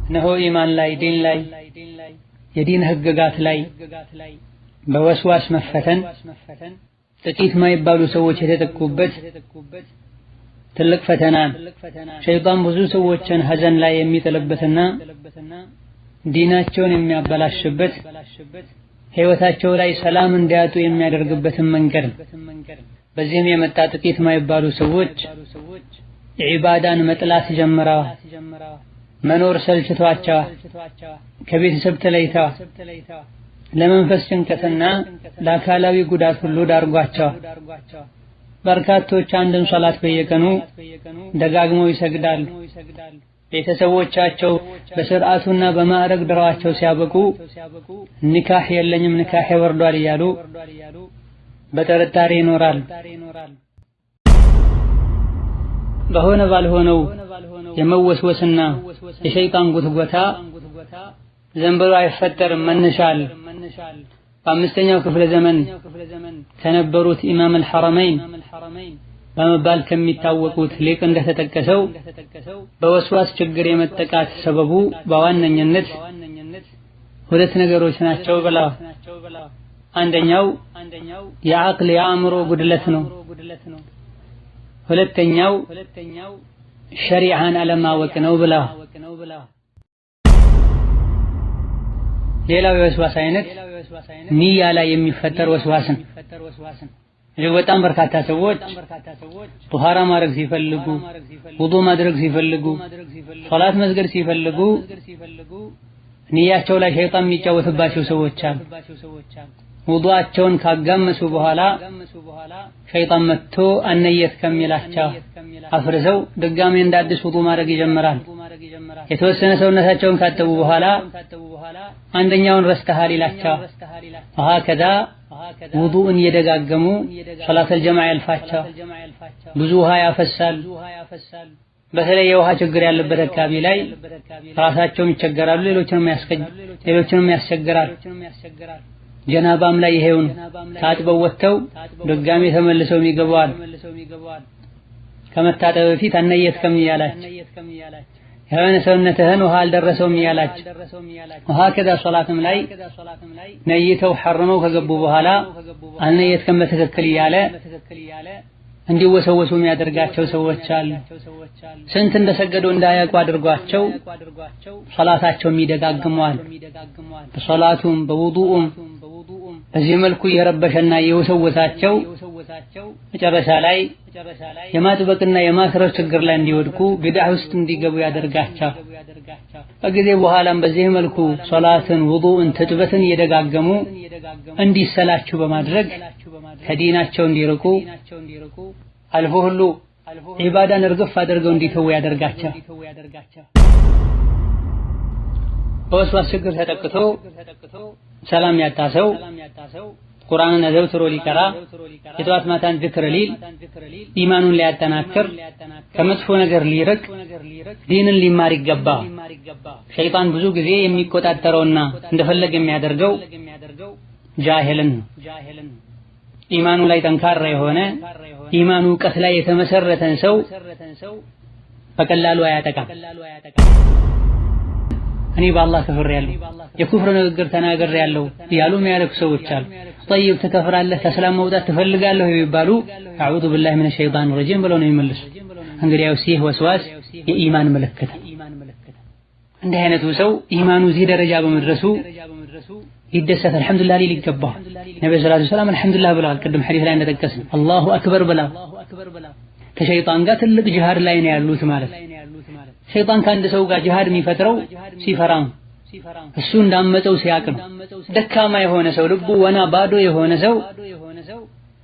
እነሆ ኢማን ላይ ዲን ላይ የዲን ህግጋት ላይ በወስዋስ መፈተን ጥቂት ማይባሉ ሰዎች የተጠቁበት ትልቅ ፈተና ሸይጣን ብዙ ሰዎችን ሐዘን ላይ የሚጥልበትና ዲናቸውን የሚያበላሽበት ህይወታቸው ላይ ሰላም እንዲያጡ የሚያደርግበትን መንገድ በዚህም የመጣ ጥቂት ማይባሉ ሰዎች ኢባዳን መጥላት ጀምረዋል። መኖር ሰልችቷቸዋል። ከቤተሰብ ተለይተዋል። ለመንፈስ ጭንቀትና ለአካላዊ ጉዳት ሁሉ ዳርጓቸዋል። በርካቶች አንድን ሶላት በየቀኑ ደጋግመው ይሰግዳሉ። ቤተሰቦቻቸው በስርዓቱና በማዕረግ ድረዋቸው ሲያበቁ ኒካህ የለኝም ኒካህ ወርዷል እያሉ በጥርጣሬ ይኖራል። በሆነ ባልሆነው የመወስወስና የሸይጣን ጉትጎታ ዘንበሮ አይፈጠርም መነሻል። በአምስተኛው ክፍለ ዘመን ከነበሩት ኢማም አልሐረመይን በመባል ከሚታወቁት ሊቅ እንደተጠቀሰው በወስዋስ ችግር የመጠቃት ሰበቡ በዋነኝነት ሁለት ነገሮች ናቸው ብለዋል። አንደኛው የዓቅል የአእምሮ ጉድለት ነው። ሁለተኛው ሸሪዓን አለማወቅ ነው ብለዋል። ሌላው የወስዋስ አይነት ንያ ላይ የሚፈጠር ወስዋስን እጅግ በጣም በርካታ ሰዎች ጧሃራ ማድረግ ሲፈልጉ ውዱእ ማድረግ ሲፈልጉ ሶላት መስገድ ሲፈልጉ ንያቸው ላይ ሸይጣን የሚጫወትባቸው ሰዎች አሉ። ውዱአቸውን ካጋመሱ በኋላ ሸይጣን መጥቶ አነየት ከሚላቸው አፍርሰው ድጋሜ እንዳዲስ ውዱእ ማድረግ ይጀምራል። የተወሰነ ሰውነታቸውን ካጠቡ በኋላ አንደኛውን ረስተሃል ይላቸዋል። ወሀከዛ ውዱእን እየደጋገሙ ሶላተል ጀማዓ ያልፋቸው ብዙ ውሃ ያፈሳል። በተለይ የውሃ ችግር ያለበት አካባቢ ላይ ራሳቸውም ይቸገራሉ፣ ሌሎችንም ያስቸግራል። ጀናባም ላይ ይሄውን ታጥበው ወጥተው ድጋሜ ተመልሰው ይገባዋል። ከመታጠብ በፊት አነየትከም እያላችሁ የሆነ ሰውነትህን ውሃ አልደረሰውም እያላችሁ ወሀከዛ ሶላትም ላይ ነይተው ሐርመው ከገቡ በኋላ አልነየትከም በትክክል እያለ እንዲወሰወሱ የሚያደርጋቸው ሰዎች አሉ። ስንት እንደሰገዱ እንዳያውቁ አድርጓቸው ሶላታቸውም ይደጋግመዋል። በሶላቱም በውዱኡም በዚህ መልኩ የረበሸና የወሰወሳቸው መጨረሻ ላይ የማጥበቅና የማስረር ችግር ላይ እንዲወድቁ ቢድዓ ውስጥ እንዲገቡ ያደርጋቸው። ከጊዜ በኋላም በዚህ መልኩ ሶላትን፣ ውዱእን፣ ትጥበትን እየደጋገሙ እንዲሰላችሁ በማድረግ ከዲናቸው እንዲርቁ አልፎ ሁሉ ዒባዳን እርግፍ አድርገው እንዲተው ያደርጋቸው። በወስዋስ ችግር ተጠቅቶ ሰላም ያጣ ሰው ቁርአንን አዘውትሮ ሊቀራ የጠዋት ማታን ዚክር ሊል ኢማኑን ሊያጠናክር ከመጥፎ ነገር ሊርቅ ዲንን ሊማር ይገባ። ሸይጣን ብዙ ጊዜ የሚቆጣጠረውና እንደፈለገ የሚያደርገው ጃሂልን ነው። ኢማኑ ላይ ጠንካራ የሆነ ኢማኑ እውቀት ላይ የተመሰረተን ሰው በቀላሉ አያጠቃም። እኔ በአላህ ከፍሬያለሁ የኩፍር ንግግር ተናግሬያለሁ ያሉ የሚያለቅሱ ሰዎች አሉ። ጠይብ ትከፍራለህ ከእስላም መውጣት ትፈልጋለህ የሚባሉ አዑዙ ቢላሂ ሚነ ሸይጣን ረጂም ብለው ነው የሚመልሱ። እንግዲያውስ ይህ ወስዋስ የኢማን ምልክት። እንዲህ አይነቱ ሰው ኢማኑ እዚህ ደረጃ በመድረሱ ይደሰት አልሐምዱሊላህ ሊል ይገባል። ነብዩ ሰለላሁ ዐለይሂ ወሰለም አልሐምዱሊላህ ብለዋል። ቅድም ሐዲስ ላይ እንደጠቀስን አላሁ አክበር ብለዋል። ከሸይጣን ጋር ትልቅ ጂሃድ ላይ ነው ያሉት ማለት። ሸይጣን ከአንድ ሰው ጋር ጂሃድ የሚፈጥረው ሲፈራም እሱ እንዳመፀው ሲያቅ ነው። ደካማ የሆነ ሰው ልቡ ወና ባዶ የሆነ ሰው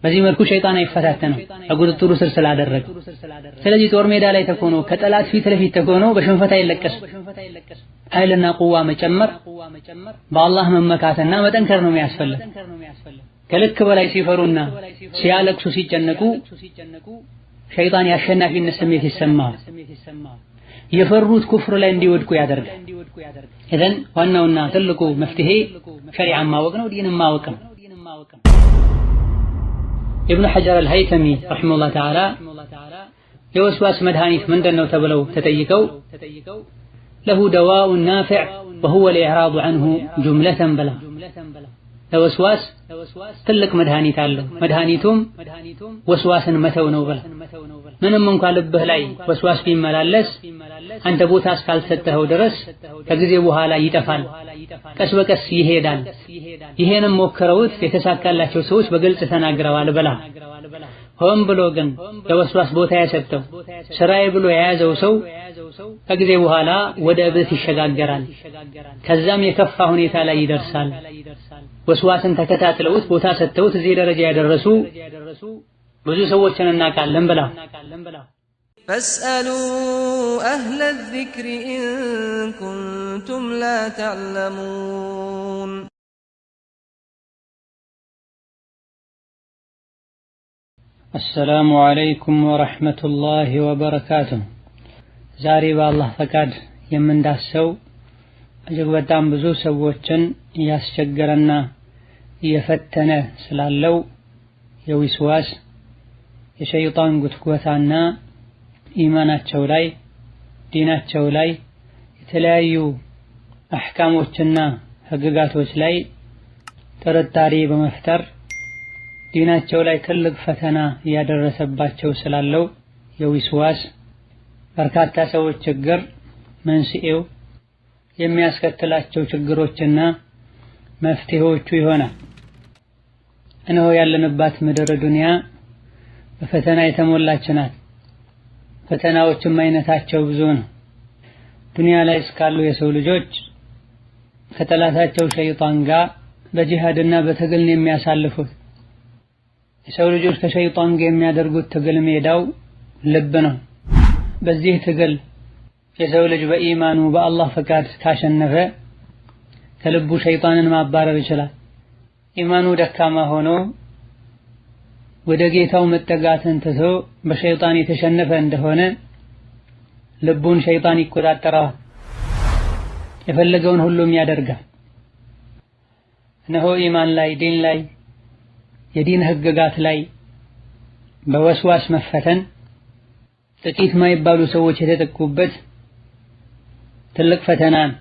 በዚህ መልኩ ሸይጣን አይፈታተነው በቁጥጥሩ ስር ስላደረገ። ስለዚህ ጦር ሜዳ ላይ ተኮኖ ከጠላት ፊት ለፊት ተኮኖ በሽንፈት አይለቀስ። ኃይልና ቁዋ መጨመር በአላህ መመካትና መጠንከር ነው የሚያስፈልግ። ከልክ በላይ ሲፈሩና ሲያለቅሱ ሲጨነቁ ሸይጣን የአሸናፊነት ስሜት ይሰማል። የፈሩት ኩፍር ላይ እንዲወድቁ ያደርጋል። ኢዘን ዋናውና ትልቁ መፍትሄ ሸሪዓን ማወቅ ነው፣ ዲንን ማወቅ ነው። ኢብኑ ሐጀር አልሀይተሚ ረሒመሁላህ ተዓላ የወስዋስ መድኃኒት ምንድነው ተብለው ተጠይቀው ለሁ ደዋኡን ናፊዕ ወሁወ ልኢዕራዱ ዐንሁ ጁምለተን ብላ ለወስዋስ ትልቅ መድኃኒት አለው። መድኃኒቱም ወስዋስን መተው ነው ብላ ምንም እንኳ ልብህ ላይ ወስዋስ ቢመላለስ አንተ ቦታ እስካልሰጠኸው ድረስ ከጊዜ በኋላ ይጠፋል፣ ቀስ በቀስ ይሄዳል። ይሄንም ሞክረውት የተሳካላቸው ሰዎች በግልጽ ተናግረዋል ብላ ሆን ብሎ ግን ለወስዋስ ቦታ የሰጠው ስራዬ ብሎ የያዘው ሰው ከጊዜ በኋላ ወደ እብደት ይሸጋገራል። ከዛም የከፋ ሁኔታ ላይ ይደርሳል። ወስዋስን ተከታትለውት ቦታ ሰጥተውት እዚህ ደረጃ ያደረሱ ብዙ ሰዎችን እናውቃለን ብላ فاسألوا أهل الذكر إن كنتم لا تعلمون السلام عليكم ورحمة الله وبركاته ዛሬ በአላህ ፈቃድ የምንዳሰው እጅግ በጣም ብዙ ሰዎችን ያስቸገረና የፈተነ ስላለው የዊስዋስ የሸይጣን ጉትጎታና ኢማናቸው ላይ ዲናቸው ላይ የተለያዩ አህካሞችና ህግጋቶች ላይ ጥርጣሬ በመፍጠር ዲናቸው ላይ ትልቅ ፈተና ያደረሰባቸው ስላለው የዊስዋስ በርካታ ሰዎች ችግር መንስኤው የሚያስከትላቸው ችግሮችና መፍትሄዎቹ ይሆናል። እነሆ ያለንባት ምድር ዱንያ በፈተና የተሞላች ናት። ፈተናዎችም አይነታቸው ብዙ ነው። ዱንያ ላይ እስካሉ የሰው ልጆች ከጠላታቸው ሸይጣን ጋር በጂሃድና በትግል ነው የሚያሳልፉት። የሰው ልጆች ከሸይጣን ጋር የሚያደርጉት ትግል ሜዳው ልብ ነው። በዚህ ትግል የሰው ልጅ በኢማኑ በአላህ ፈቃድ ካሸነፈ ከልቡ ሸይጣንን ማባረር ይችላል። ኢማኑ ደካማ ሆኖ ወደ ጌታው መጠጋትን ትቶ በሸይጣን የተሸነፈ እንደሆነ ልቡን ሸይጣን ይቆጣጠረዋል፣ የፈለገውን ሁሉም ያደርጋል። እነሆ ኢማን ላይ ዲን ላይ የዲን ህግጋት ላይ በወስዋስ መፈተን ጥቂት ማይባሉ ሰዎች የተጠቁበት ትልቅ ፈተና ነው።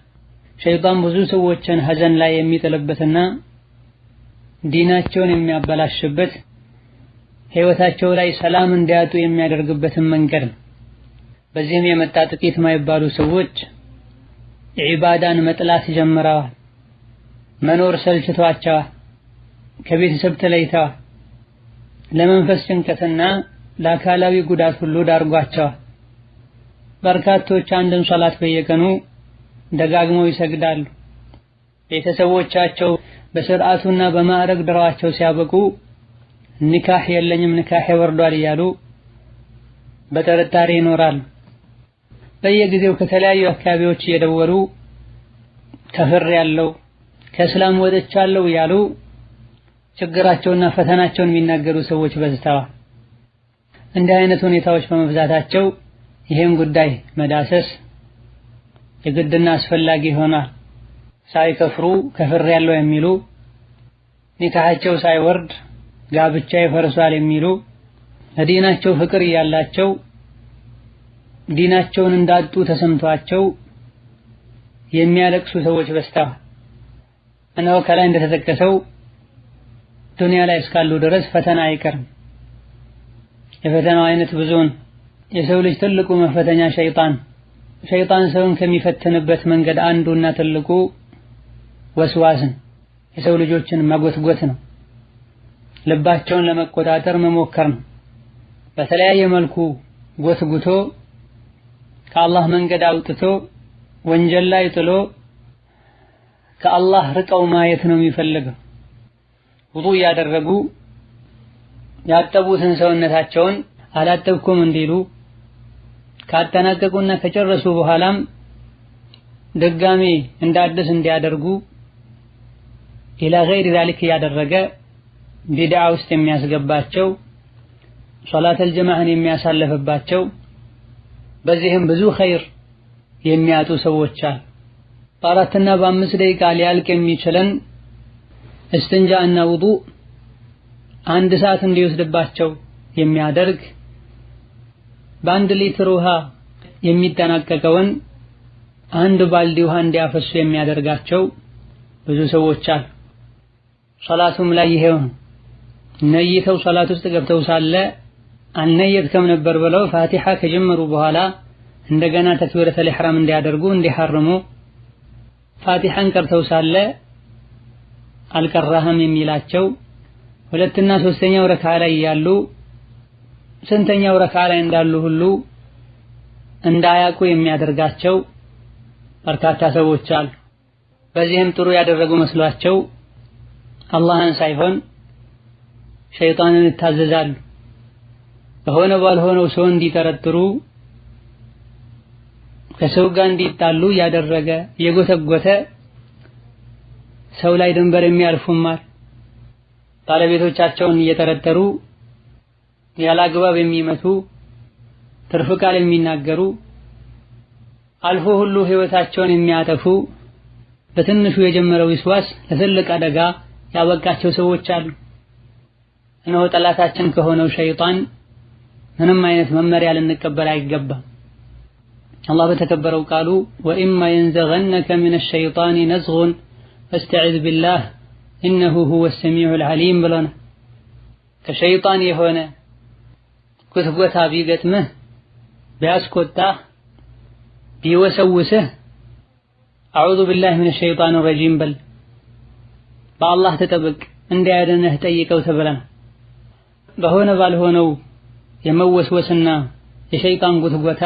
ሸይጣን ብዙ ሰዎችን ሐዘን ላይ የሚጥልበትና ዲናቸውን የሚያበላሽበት ህይወታቸው ላይ ሰላም እንዲያጡ የሚያደርግበትን መንገድ ነው። በዚህም የመጣ ጥቂት ማይባሉ ሰዎች ኢባዳን መጥላት ጀምረዋል። መኖር ሰልችቷቸዋል። ከቤተሰብ ተለይተዋል። ለመንፈስ ጭንቀትና ለአካላዊ ጉዳት ሁሉ ዳርጓቸዋል። በርካቶች አንድን ሶላት በየቀኑ ደጋግመው ይሰግዳሉ። ቤተሰቦቻቸው በስርዓቱና በማዕረግ ድረዋቸው ሲያበቁ ኒካህ የለኝም ኒካህ ወርዷል እያሉ በጥርጣሬ ይኖራሉ። በየጊዜው ከተለያዩ አካባቢዎች እየደወሉ ከፍር ያለው ከእስላም ወጥቻለሁ እያሉ ችግራቸውና ፈተናቸውን የሚናገሩ ሰዎች በዝተዋል። እንዲህ አይነት ሁኔታዎች በመብዛታቸው ይህን ጉዳይ መዳሰስ የግድና አስፈላጊ ሆኗል። ሳይከፍሩ ከፍር ያለው የሚሉ ኒካሃቸው ሳይወርድ ጋብቻ ይፈርሳል የሚሉ ለዲናቸው ፍቅር ያላቸው ዲናቸውን እንዳጡ ተሰምቷቸው የሚያለቅሱ ሰዎች በዝተዋል። እነሆ ከላይ እንደተጠቀሰው ዱንያ ላይ እስካሉ ድረስ ፈተና አይቀርም። የፈተናው አይነት ብዙ ነው። የሰው ልጅ ትልቁ መፈተኛ ሸይጣን ሰውን ከሚፈትንበት መንገድ አንዱና ትልቁ ወስዋስን የሰው ልጆችን መጎትጎት ነው። ልባቸውን ለመቆጣጠር መሞከር ነው። በተለያየ መልኩ ጎትጉቶ ከአላህ መንገድ አውጥቶ ወንጀል ላይ ጥሎ ከአላህ ርቀው ማየት ነው የሚፈልገው። ውዱእ ያደረጉ ያጠቡትን ሰውነታቸውን አላጠብኩም እንዲሉ ካጠናቀቁና ከጨረሱ በኋላም ድጋሚ እንዳዲስ እንዲያደርጉ ኢላ ገይሪ ዛሊክ ያደረገ ቢድዓ ውስጥ የሚያስገባቸው ሶላተል ጀማዓን የሚያሳልፍባቸው በዚህም ብዙ ኸይር የሚያጡ ሰዎች አሉ። በአራትና በአምስት ደቂቃ ሊያልቅ የሚችለን እስትንጃ እና ውዱእ አንድ ሰዓት እንዲወስድባቸው የሚያደርግ በአንድ ሊትር ውሃ የሚጠናቀቀውን አንድ ባልዲ ውሃ እንዲያፈሱ የሚያደርጋቸው ብዙ ሰዎች አሉ። ሶላቱም ላይ ይሄው ነይተው ሶላት ውስጥ ገብተው ሳለ አልነየትከም ነበር ብለው ፋቲሃ ከጀመሩ በኋላ እንደገና ተክቢረተል ኢህራም እንዲያደርጉ እንዲሐርሙ ፋቲሃን ቀርተው ሳለ አልቀራህም የሚላቸው ሁለተኛ ሶስተኛው ረካ ላይ ያሉ ስንተኛው ረካ ላይ እንዳሉ ሁሉ እንዳያውቁ የሚያደርጋቸው በርካታ ሰዎች አሉ። በዚህም ጥሩ ያደረጉ መስሏቸው አላህን ሳይሆን ሸይጣንን ይታዘዛሉ። በሆነ ባልሆነው ሰው እንዲጠረጥሩ ከሰው ጋር እንዲጣሉ ያደረገ የጎተጎተ ሰው ላይ ድንበር የሚያልፉማል። ባለቤቶቻቸውን እየጠረጠሩ ያላግባብ የሚመቱ ትርፍ ቃል የሚናገሩ አልፎ ሁሉ ህይወታቸውን የሚያጠፉ በትንሹ የጀመረው ዊስዋስ ለትልቅ አደጋ ያበቃቸው ሰዎች አሉ። እነሆ ጠላታችን ከሆነው ሸይጣን ምንም አይነት መመሪያ ልንቀበል አይገባም። አላህ በተከበረው ቃሉ ወኢማ የንዘገነከ ሚነ ሸይጣኒ ነዝጉን ፈስተዒዝ ቢላህ ኢነሁ ሁወ ሰሚዑል ዓሊም ብሎና ከሸይጣን የሆነ ጉትጎታ ቢገጥምህ ቢያስቆጣህ ቢወሰውስህ አዑዙ ቢላህ ሚነ ሸይጣን ረጂም በል በአላህ ተጠበቅ እንዲያድንህ ጠይቀው ተብለና በሆነ ባልሆነው የመወስወስና የሸይጣን ጉትጎታ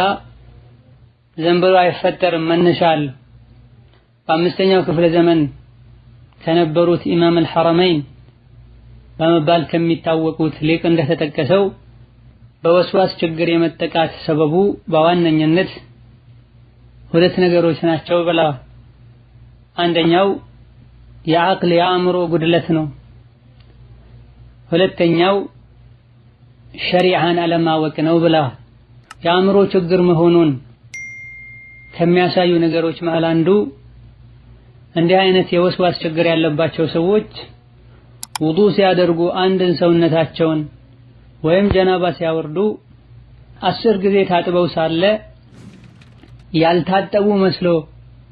ዘንበሉ አይፈጠርም መነሻል። በአምስተኛው ክፍለ ዘመን ከነበሩት ኢማም አልሐረመይን በመባል ከሚታወቁት ሊቅ እንደተጠቀሰው በወስዋስ ችግር የመጠቃት ሰበቡ በዋነኝነት ሁለት ነገሮች ናቸው ብለዋል። አንደኛው የዓቅል የአእምሮ ጉድለት ነው። ሁለተኛው ሸሪዓን አለማወቅ ነው ብለዋል። የአእምሮ ችግር መሆኑን ከሚያሳዩ ነገሮች መሃል አንዱ እንዲህ አይነት የወስዋስ ችግር ያለባቸው ሰዎች ውዱእ ሲያደርጉ አንድን ሰውነታቸውን ወይም ጀናባ ሲያወርዱ 10 ጊዜ ታጥበው ሳለ ያልታጠቡ መስሎ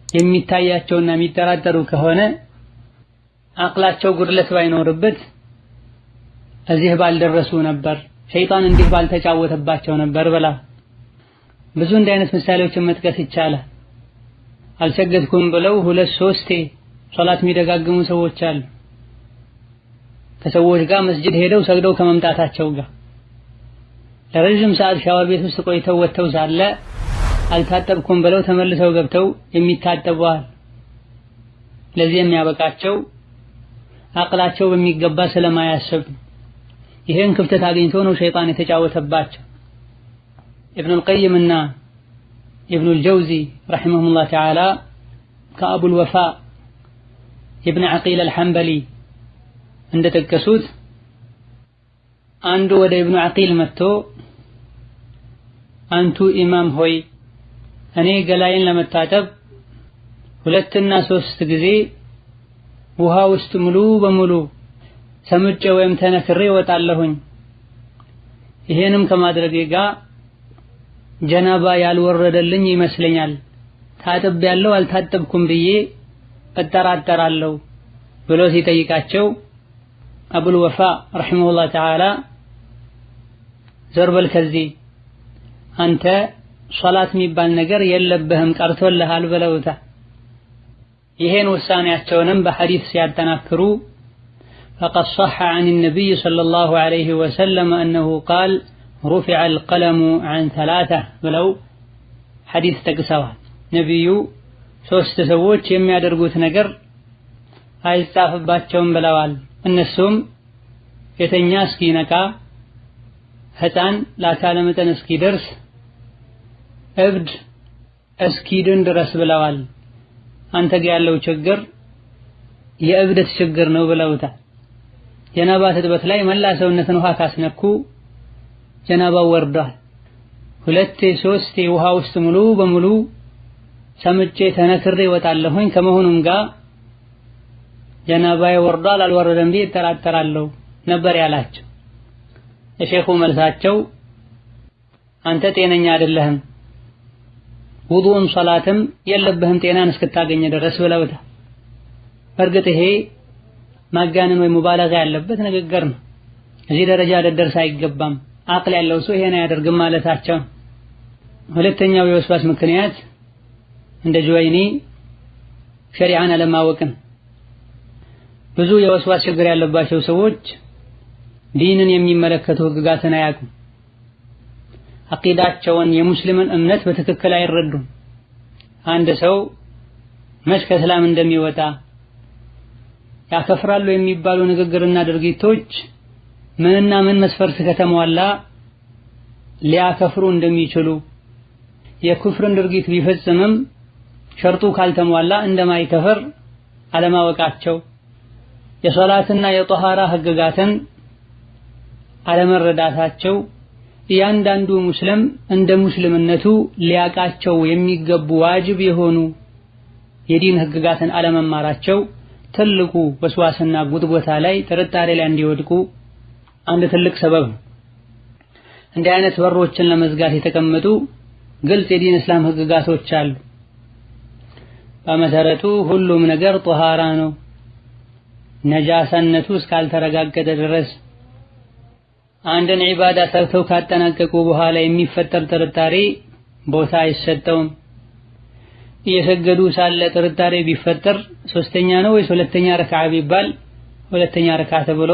የሚታያቸውና የሚጠራጠሩ ከሆነ አቅላቸው ጉድለት ባይኖርበት እዚህ ባልደረሱ ነበር፣ ሸይጣን እንዲህ ባልተጫወተባቸው ነበር ብላ ብዙ እንዲህ አይነት ምሳሌዎችን መጥቀስ ይቻላል። አልሰገድኩም ብለው 2-3 ሶላት የሚደጋግሙ ሰዎች አሉ። ከሰዎች ጋር መስጂድ ሄደው ሰግደው ከመምጣታቸው ጋር ለረጅም ሰዓት ሻወር ቤት ውስጥ ቆይተው ወጥተው ሳለ አልታጠብኩም ብለው ተመልሰው ገብተው የሚታጠቡዋል። ለዚህ የሚያበቃቸው አቅላቸው በሚገባ ስለማያስብ ይሄን ክፍተት አግኝቶ ነው ሸይጣን የተጫወተባቸው። ኢብኑል ቀይም እና ኢብኑል ጀውዚ ረሂመሁሙላህ ተዓላ ከአቡል ወፋ ኢብኑ ዓቂል አልሐንበሊ እንደጠቀሱት አንዱ ወደ ኢብኑ ዓቂል መጥቶ አንቱ ኢማም ሆይ እኔ ገላዬን ለመታጠብ 2-3 ጊዜ ውሃ ውስጥ ሙሉ በሙሉ ሰምጬ ወይም ተነክሬ እወጣለሁኝ። ይሄንም ከማድረጌ ጋር ጀናባ ያልወረደልኝ ይመስለኛል። ታጥቤያለሁ አልታጠብኩም ብዬ እጠራጠራለሁ ብሎ ሲጠይቃቸው አቡል ወፋ ረሂመሁላህ ተዓላ ዞር በል ከዚህ አንተ ሶላት የሚባል ነገር የለብህም ቀርቶልሃል ብለውታል። ይሄን ውሳኔያቸውንም በሐዲስ ሲያጠናክሩ فقد صح عن النبي صلى الله عليه وسلم أنه قال رفع القلم عن 3 ብለው ሐዲስ ጠቅሰዋል። ነብዩ 3 ሰዎች የሚያደርጉት ነገር አይጻፍባቸውም ብለዋል። እነሱም የተኛ እስኪነቃ፣ ሕፃን ለአካለ መጠን እስኪደርስ፣ እብድ እስኪድን ድረስ ብለዋል። አንተ ጋር ያለው ችግር የእብደት ችግር ነው ብለውታል። ጀናባ ትጥበት ላይ መላ ሰውነትን ውሃ ካስነኩ ጀናባው ወርዷል። 2-3 ውሃ ውስጥ ሙሉ በሙሉ ሰምጬ ተነክሬ እወጣለሁኝ ከመሆኑም ጋር ጀናባዬ ወርዷል አልወረደም ብዬ እጠራጠራለሁ ነበር ያላቸው። የሼኹ መልሳቸው አንተ ጤነኛ አይደለህም፣ ውዱእም ሶላትም የለብህም ጤናን እስክታገኝ ድረስ ብለውታል። በእርግጥ ይሄ ማጋነን ወይ ሙባለጋ ያለበት ንግግር ነው። እዚህ ደረጃ ልደርስ አይገባም፣ አቅል ያለው ሰው ይሄን አያደርግም ማለታቸው። ሁለተኛው የወስዋስ ምክንያት እንደ ጁወይኒ ሸሪዓን አለማወቅን። ብዙ የወስዋስ ችግር ያለባቸው ሰዎች ዲንን የሚመለከቱ ህግጋትን አያውቁም። አቂዳቸውን የሙስሊምን እምነት በትክክል አይረዱም። አንድ ሰው መች ከእስላም እንደሚወጣ ያከፍራሉ የሚባሉ ንግግርና ድርጊቶች ምንና ምን መስፈርት ከተሟላ ሊያከፍሩ እንደሚችሉ የኩፍርን ድርጊት ቢፈጽምም ሸርጡ ካልተሟላ እንደማይከፍር አለማወቃቸው የሶላትና የጧሃራ ህግጋትን አለመረዳታቸው እያንዳንዱ ሙስሊም እንደ ሙስሊምነቱ ሊያቃቸው የሚገቡ ዋጅብ የሆኑ የዲን ህግጋትን አለመማራቸው ትልቁ ወስዋስና ጉድቦታ ላይ ጥርጣሬ ላይ እንዲወድቁ አንድ ትልቅ ሰበብ ነው። እንዲህ አይነት በሮችን ለመዝጋት የተቀመጡ ግልጽ የዲን እስላም ህግጋቶች አሉ። በመሰረቱ ሁሉም ነገር ጧሃራ ነው። ነጃሳነቱ እስካልተረጋገጠ ድረስ አንድን ዒባዳ ሰርተው ካጠናቀቁ በኋላ የሚፈጠር ጥርጣሬ ቦታ አይሰጠውም። እየሰገዱ ሳለ ጥርጣሬ ቢፈጠር ሶስተኛ ነው ወይስ ሁለተኛ ረክዓ ቢባል ሁለተኛ ረክዓ ተብሎ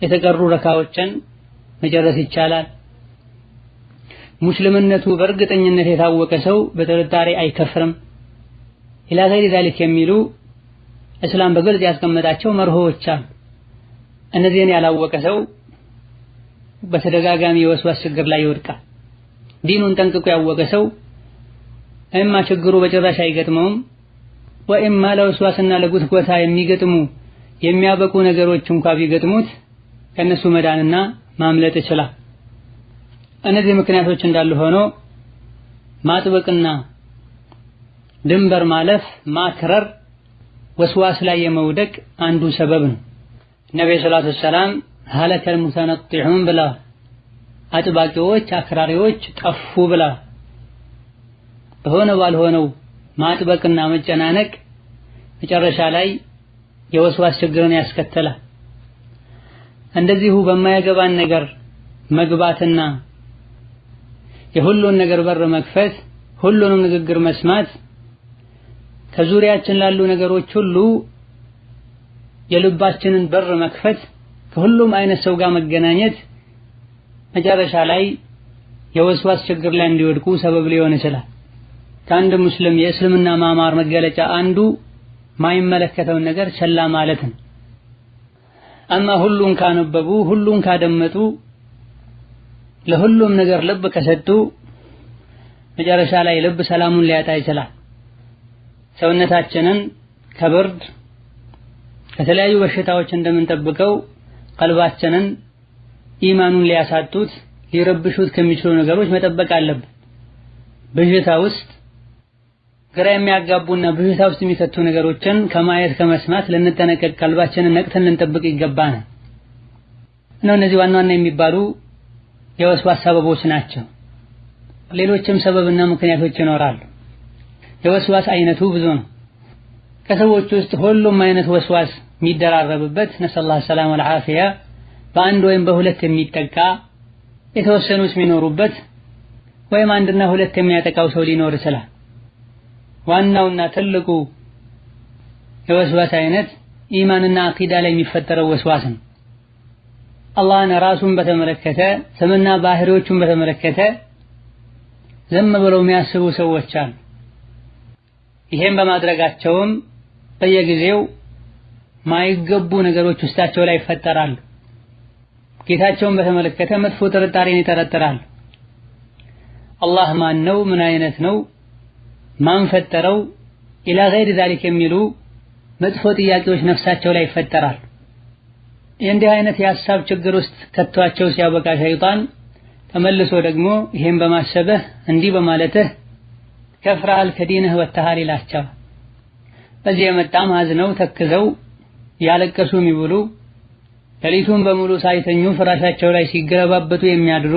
የተቀሩ ረካዎችን መጨረስ ይቻላል። ሙስሊምነቱ በእርግጠኝነት የታወቀ ሰው በጥርጣሬ አይከፍርም። ኢላ ገይሪ ዛሊክ የሚሉ እስላም በግልጽ ያስቀመጣቸው መርሆዎች አሉ። እነዚህን ያላወቀ ሰው በተደጋጋሚ የወስዋስ ችግር ላይ ይወድቃል። ዲኑን ጠንቅቆ ያወቀ ሰው እማ ችግሩ በጭራሽ አይገጥመውም ወይም ለወስዋስና ለጉትጎታ የሚገጥሙ የሚያበቁ ነገሮች እንኳን ቢገጥሙት ከነሱ መዳንና ማምለጥ ይችላል። እነዚህ ምክንያቶች እንዳሉ ሆኖ ማጥበቅና ድንበር ማለፍ ማክረር ወስዋስ ላይ የመውደቅ አንዱ ሰበብ ነው። ነብዩ ሰለላሁ ዐለይሂ ወሰለም ሀለከል ሙተነጢዑን ብላ አጥባቂዎች አክራሪዎች ጠፉ ብላ በሆነ ባልሆነው ማጥበቅና መጨናነቅ መጨረሻ ላይ የወስዋስ ችግርን ያስከተላል። እንደዚሁ በማያገባን ነገር መግባትና የሁሉን ነገር በር መክፈት ሁሉንም ንግግር መስማት ከዙሪያችን ላሉ ነገሮች ሁሉ የልባችንን በር መክፈት ከሁሉም አይነት ሰው ጋር መገናኘት መጨረሻ ላይ የወስዋስ ችግር ላይ እንዲወድቁ ሰበብ ሊሆን ይችላል። ከአንድ ሙስሊም የእስልምና ማማር መገለጫ አንዱ ማይመለከተውን ነገር ቸላ ማለት ነው። አማ ሁሉን ካነበቡ ሁሉን ካደመጡ ለሁሉም ነገር ልብ ከሰጡ መጨረሻ ላይ ልብ ሰላሙን ሊያጣ ይችላል። ሰውነታችንን ከብርድ ከተለያዩ በሽታዎች እንደምንጠብቀው ቀልባችንን ኢማኑን ሊያሳጡት ሊረብሹት ከሚችሉ ነገሮች መጠበቅ አለብን። በሽታ ውስጥ ግራ የሚያጋቡና በሽታ ውስጥ የሚከቱ ነገሮችን ከማየት ከመስማት ልንጠነቀቅ ቀልባችንን ነቅተን ልንጠብቅ ይገባናል። እነዚህ ዋና ዋና የሚባሉ የወስዋስ ሰበቦች ናቸው። ሌሎችም ሰበብና ምክንያቶች ይኖራሉ። የወስዋስ አይነቱ ብዙ ነው። ከሰዎች ውስጥ ሁሉም አይነት ወስዋስ የሚደራረብበት ነሰላህ ሰላም ወልዓፊያ በአንድ ወይም በሁለት የሚጠቃ የተወሰኑት የሚኖሩበት ወይም አንድና ሁለት የሚያጠቃው ሰው ሊኖር ይችላል። ዋናውና ትልቁ የወስዋስ አይነት ኢማንና አቂዳ ላይ የሚፈጠረው ወስዋስ ነው። አላህን ራሱን በተመለከተ ስምና ባህሪዎቹን በተመለከተ ዝም ብለው የሚያስቡ ሰዎች አሉ። ይሄን በማድረጋቸውም በየጊዜው ማይገቡ ነገሮች ውስጣቸው ላይ ይፈጠራሉ። ጌታቸውን በተመለከተ መጥፎ ጥርጣሬን ይጠረጥራሉ። አላህ ማን ነው? ምን አይነት ነው? ማን ፈጠረው? ኢላ ገይሪ ዛሊክ የሚሉ መጥፎ ጥያቄዎች ነፍሳቸው ላይ ይፈጠራሉ። የእንዲህ አይነት የሐሳብ ችግር ውስጥ ከተዋቸው ሲያበቃ ሸይጣን ተመልሶ ደግሞ ይሄን በማሰብህ እንዲህ በማለትህ ከፍራል ከዲንህ ወጥተሃል ይላቸው። በዚህ የመጣም አዝነው ተክዘው ያለቀሱ የሚብሉ ሌሊቱን በሙሉ ሳይተኙ ፍራሻቸው ላይ ሲገለባበጡ የሚያድሩ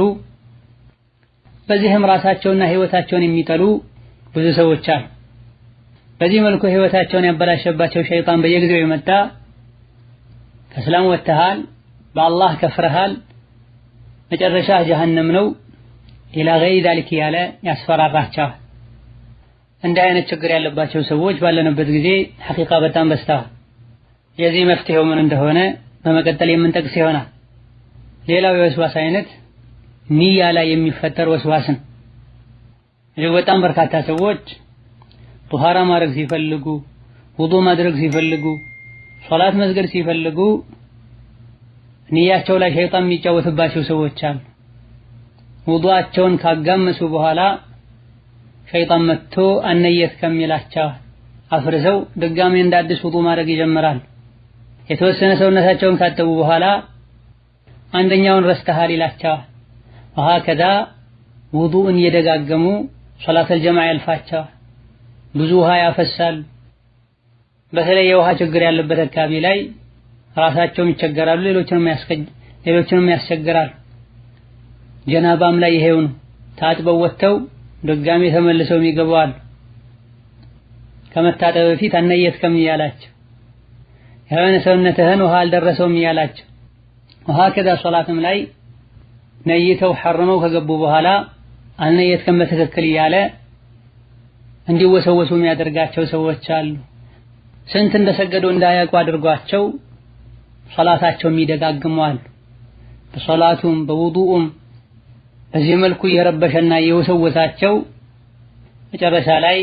በዚህም ራሳቸውና ህይወታቸውን የሚጠሉ ብዙ ሰዎች አሉ። በዚህ መልኩ ህይወታቸውን ያበላሸባቸው ሸይጣን በየጊዜው የመጣ ከእስላም ወጥተሃል፣ በአላህ ከፍረሃል፣ መጨረሻ ጀሃነም ነው ኢላ ገይሪ ዛሊክ ያለ ያስፈራራቸዋል። እንዲህ አይነት ችግር ያለባቸው ሰዎች ባለንበት ጊዜ ሐቂቃ በጣም በዝተዋል። የዚህ መፍትሄው ምን እንደሆነ በመቀጠል የምንጠቅስ ይሆናል። ሌላው የወስዋስ አይነት ንያ ላይ የሚፈጠር ወስዋስን እጅግ በጣም በርካታ ሰዎች ጧሃራ ማድረግ ሲፈልጉ፣ ውዱእ ማድረግ ሲፈልጉ፣ ሶላት መስገድ ሲፈልጉ ንያቸው ላይ ሸይጣን የሚጫወትባቸው ሰዎች አሉ። ውዱአቸውን ካጋመሱ በኋላ ሸይጣን መጥቶ አነየት ከሚላቸው አፍርሰው ድጋሜ እንደ አዲስ ውዱእ ማድረግ ይጀምራል። የተወሰነ ሰውነታቸውን ካጠቡ በኋላ አንደኛውን ረስተሃል ይላቸዋል። ወሀከዛ ውዱእን እየደጋገሙ ሶላተል ጀማዓ ያልፋቸዋል። ብዙ ውሃ ያፈሳል። በተለይ የውሃ ችግር ያለበት አካባቢ ላይ ራሳቸውም ይቸገራሉ፣ ሌሎችንም ያስቸግራሉ። ጀናባም ላይ ይሄው ነው። ታጥበው ወጥተው ድጋሜ ተመልሰው ይገባሉ። ከመታጠብ በፊት አነየት ከሚያላቸው የሆነ ሰውነትህን ውሃ አልደረሰውም ያላቸው። ወሀከዛ ሶላትም ላይ ነይተው ሐርመው ከገቡ በኋላ አልነየትከም በትክክል እያለ እንዲወሰወሱ የሚያደርጋቸው ሰዎች አሉ። ስንት እንደሰገዱ እንዳያውቁ አድርጓቸው ሶላታቸው የሚደጋግሙ አሉ። በሶላቱም በውዱኡም በዚህ መልኩ እየረበሸና እየወሰወሳቸው መጨረሻ ላይ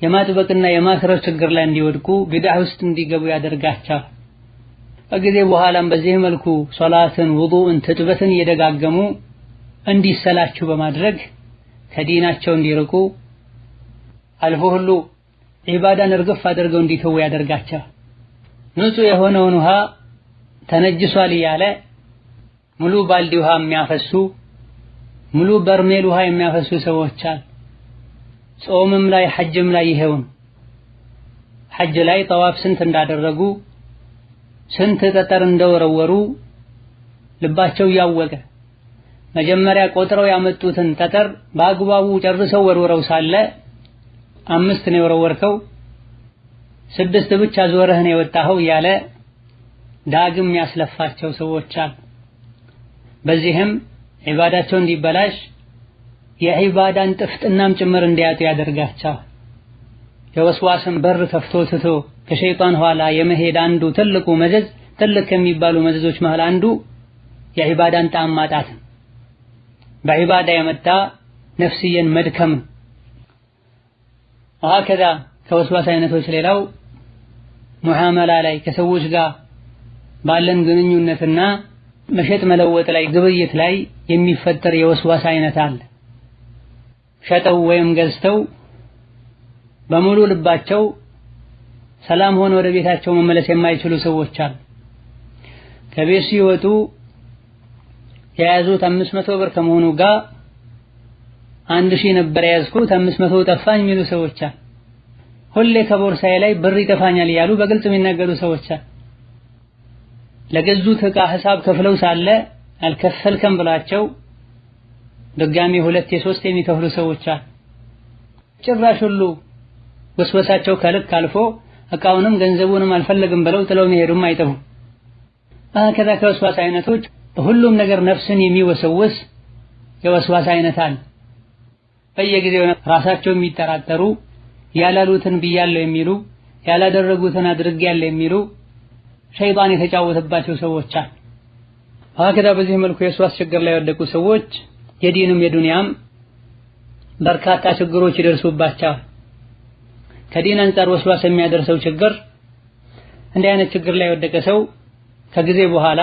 የማጥበቅና የማስረር ችግር ላይ እንዲወድቁ ቢድዓ ውስጥ እንዲገቡ ያደርጋቸዋል። ከጊዜ በኋላም በዚህ መልኩ ሶላትን፣ ውዱእን፣ ትጥበትን እየደጋገሙ እንዲሰላችሁ በማድረግ ከዲናቸው እንዲርቁ አልፎ ሁሉ ዒባዳን እርግፍ አድርገው እንዲተው ያደርጋቸዋል። ንጹህ የሆነውን ውሃ ተነጅሷል እያለ ሙሉ ባልዲ ውሃ የሚያፈሱ ሙሉ በርሜል ውሃ የሚያፈሱ ሰዎች አሉ። ጾምም ላይ ሐጅም ላይ ይሄውን ሐጅ ላይ ጠዋፍ ስንት እንዳደረጉ ስንት ጠጠር እንደወረወሩ ልባቸው ያወቀ መጀመሪያ ቆጥረው ያመጡትን ጠጠር በአግባቡ ጨርሰው ወርወረው ሳለ 5 ነው የወረወርከው 6 ብቻ ዞረህ ነው የወጣኸው እያለ ዳግም ያስለፋቸው ሰዎች አሉ። በዚህም ዒባዳቸው እንዲበላሽ የዒባዳን ጥፍጥናም ጭምር እንዲያጡ ያደርጋቸዋል። የወስዋስን በር ከፍቶ ትቶ ከሸይጣን ኋላ የመሄድ አንዱ ትልቁ መዘዝ ትልቅ ከሚባሉ መዘዞች መሃል አንዱ የዒባዳን ጣዕም ማጣት፣ በዒባዳ የመጣ ነፍስየን መድከም። ወሀከዛ ከወስዋስ አይነቶች ሌላው ሙዓመላ ላይ ከሰዎች ጋር ባለን ግንኙነትና መሸጥ መለወጥ ላይ ግብይት ላይ የሚፈጠር የወስዋስ አይነት አለ። ሸጠው ወይም ገዝተው በሙሉ ልባቸው ሰላም ሆነ ወደ ቤታቸው መመለስ የማይችሉ ሰዎች አሉ። ከቤት ሲወጡ የያዙት 500 ብር ከመሆኑ ጋር 1000 ነበር የያዝኩት 500 ጠፋኝ የሚሉ ሰዎች አሉ። ሁሌ ከቦርሳዬ ላይ ብር ይጠፋኛል እያሉ በግልጽ የሚናገሩ ሰዎች አሉ። ለገዙት ዕቃ ሂሳብ ከፍለው ሳለ አልከፈልከም ብላቸው ድጋሚ 2 3 የሚከፍሉ ሰዎች አሉ። ጭራሽ ሁሉ ወስወሳቸው ከልክ አልፎ ዕቃውንም ገንዘቡንም አልፈለግም ብለው ጥለው መሄዱም አይጠፉም። ከዛ ከወስዋስ አይነቶች ሁሉም ነገር ነፍስን የሚወሰውስ የወስዋስ አይነት አለ። በየጊዜው ራሳቸው የሚጠራጠሩ ያላሉትን ብያለሁ የሚሉ ያላደረጉትን አድርጌያለሁ የሚሉ ሸይጣን የተጫወተባቸው ሰዎች አሉ። ከዛ በዚህ መልኩ የወስዋስ ችግር ላይ የወደቁ ሰዎች የዲንም የዱንያም በርካታ ችግሮች ይደርሱባቸዋል። ከዲን አንፃር ወስዋስ የሚያደርሰው ችግር እንዲህ አይነት ችግር ላይ የወደቀ ሰው ከጊዜ በኋላ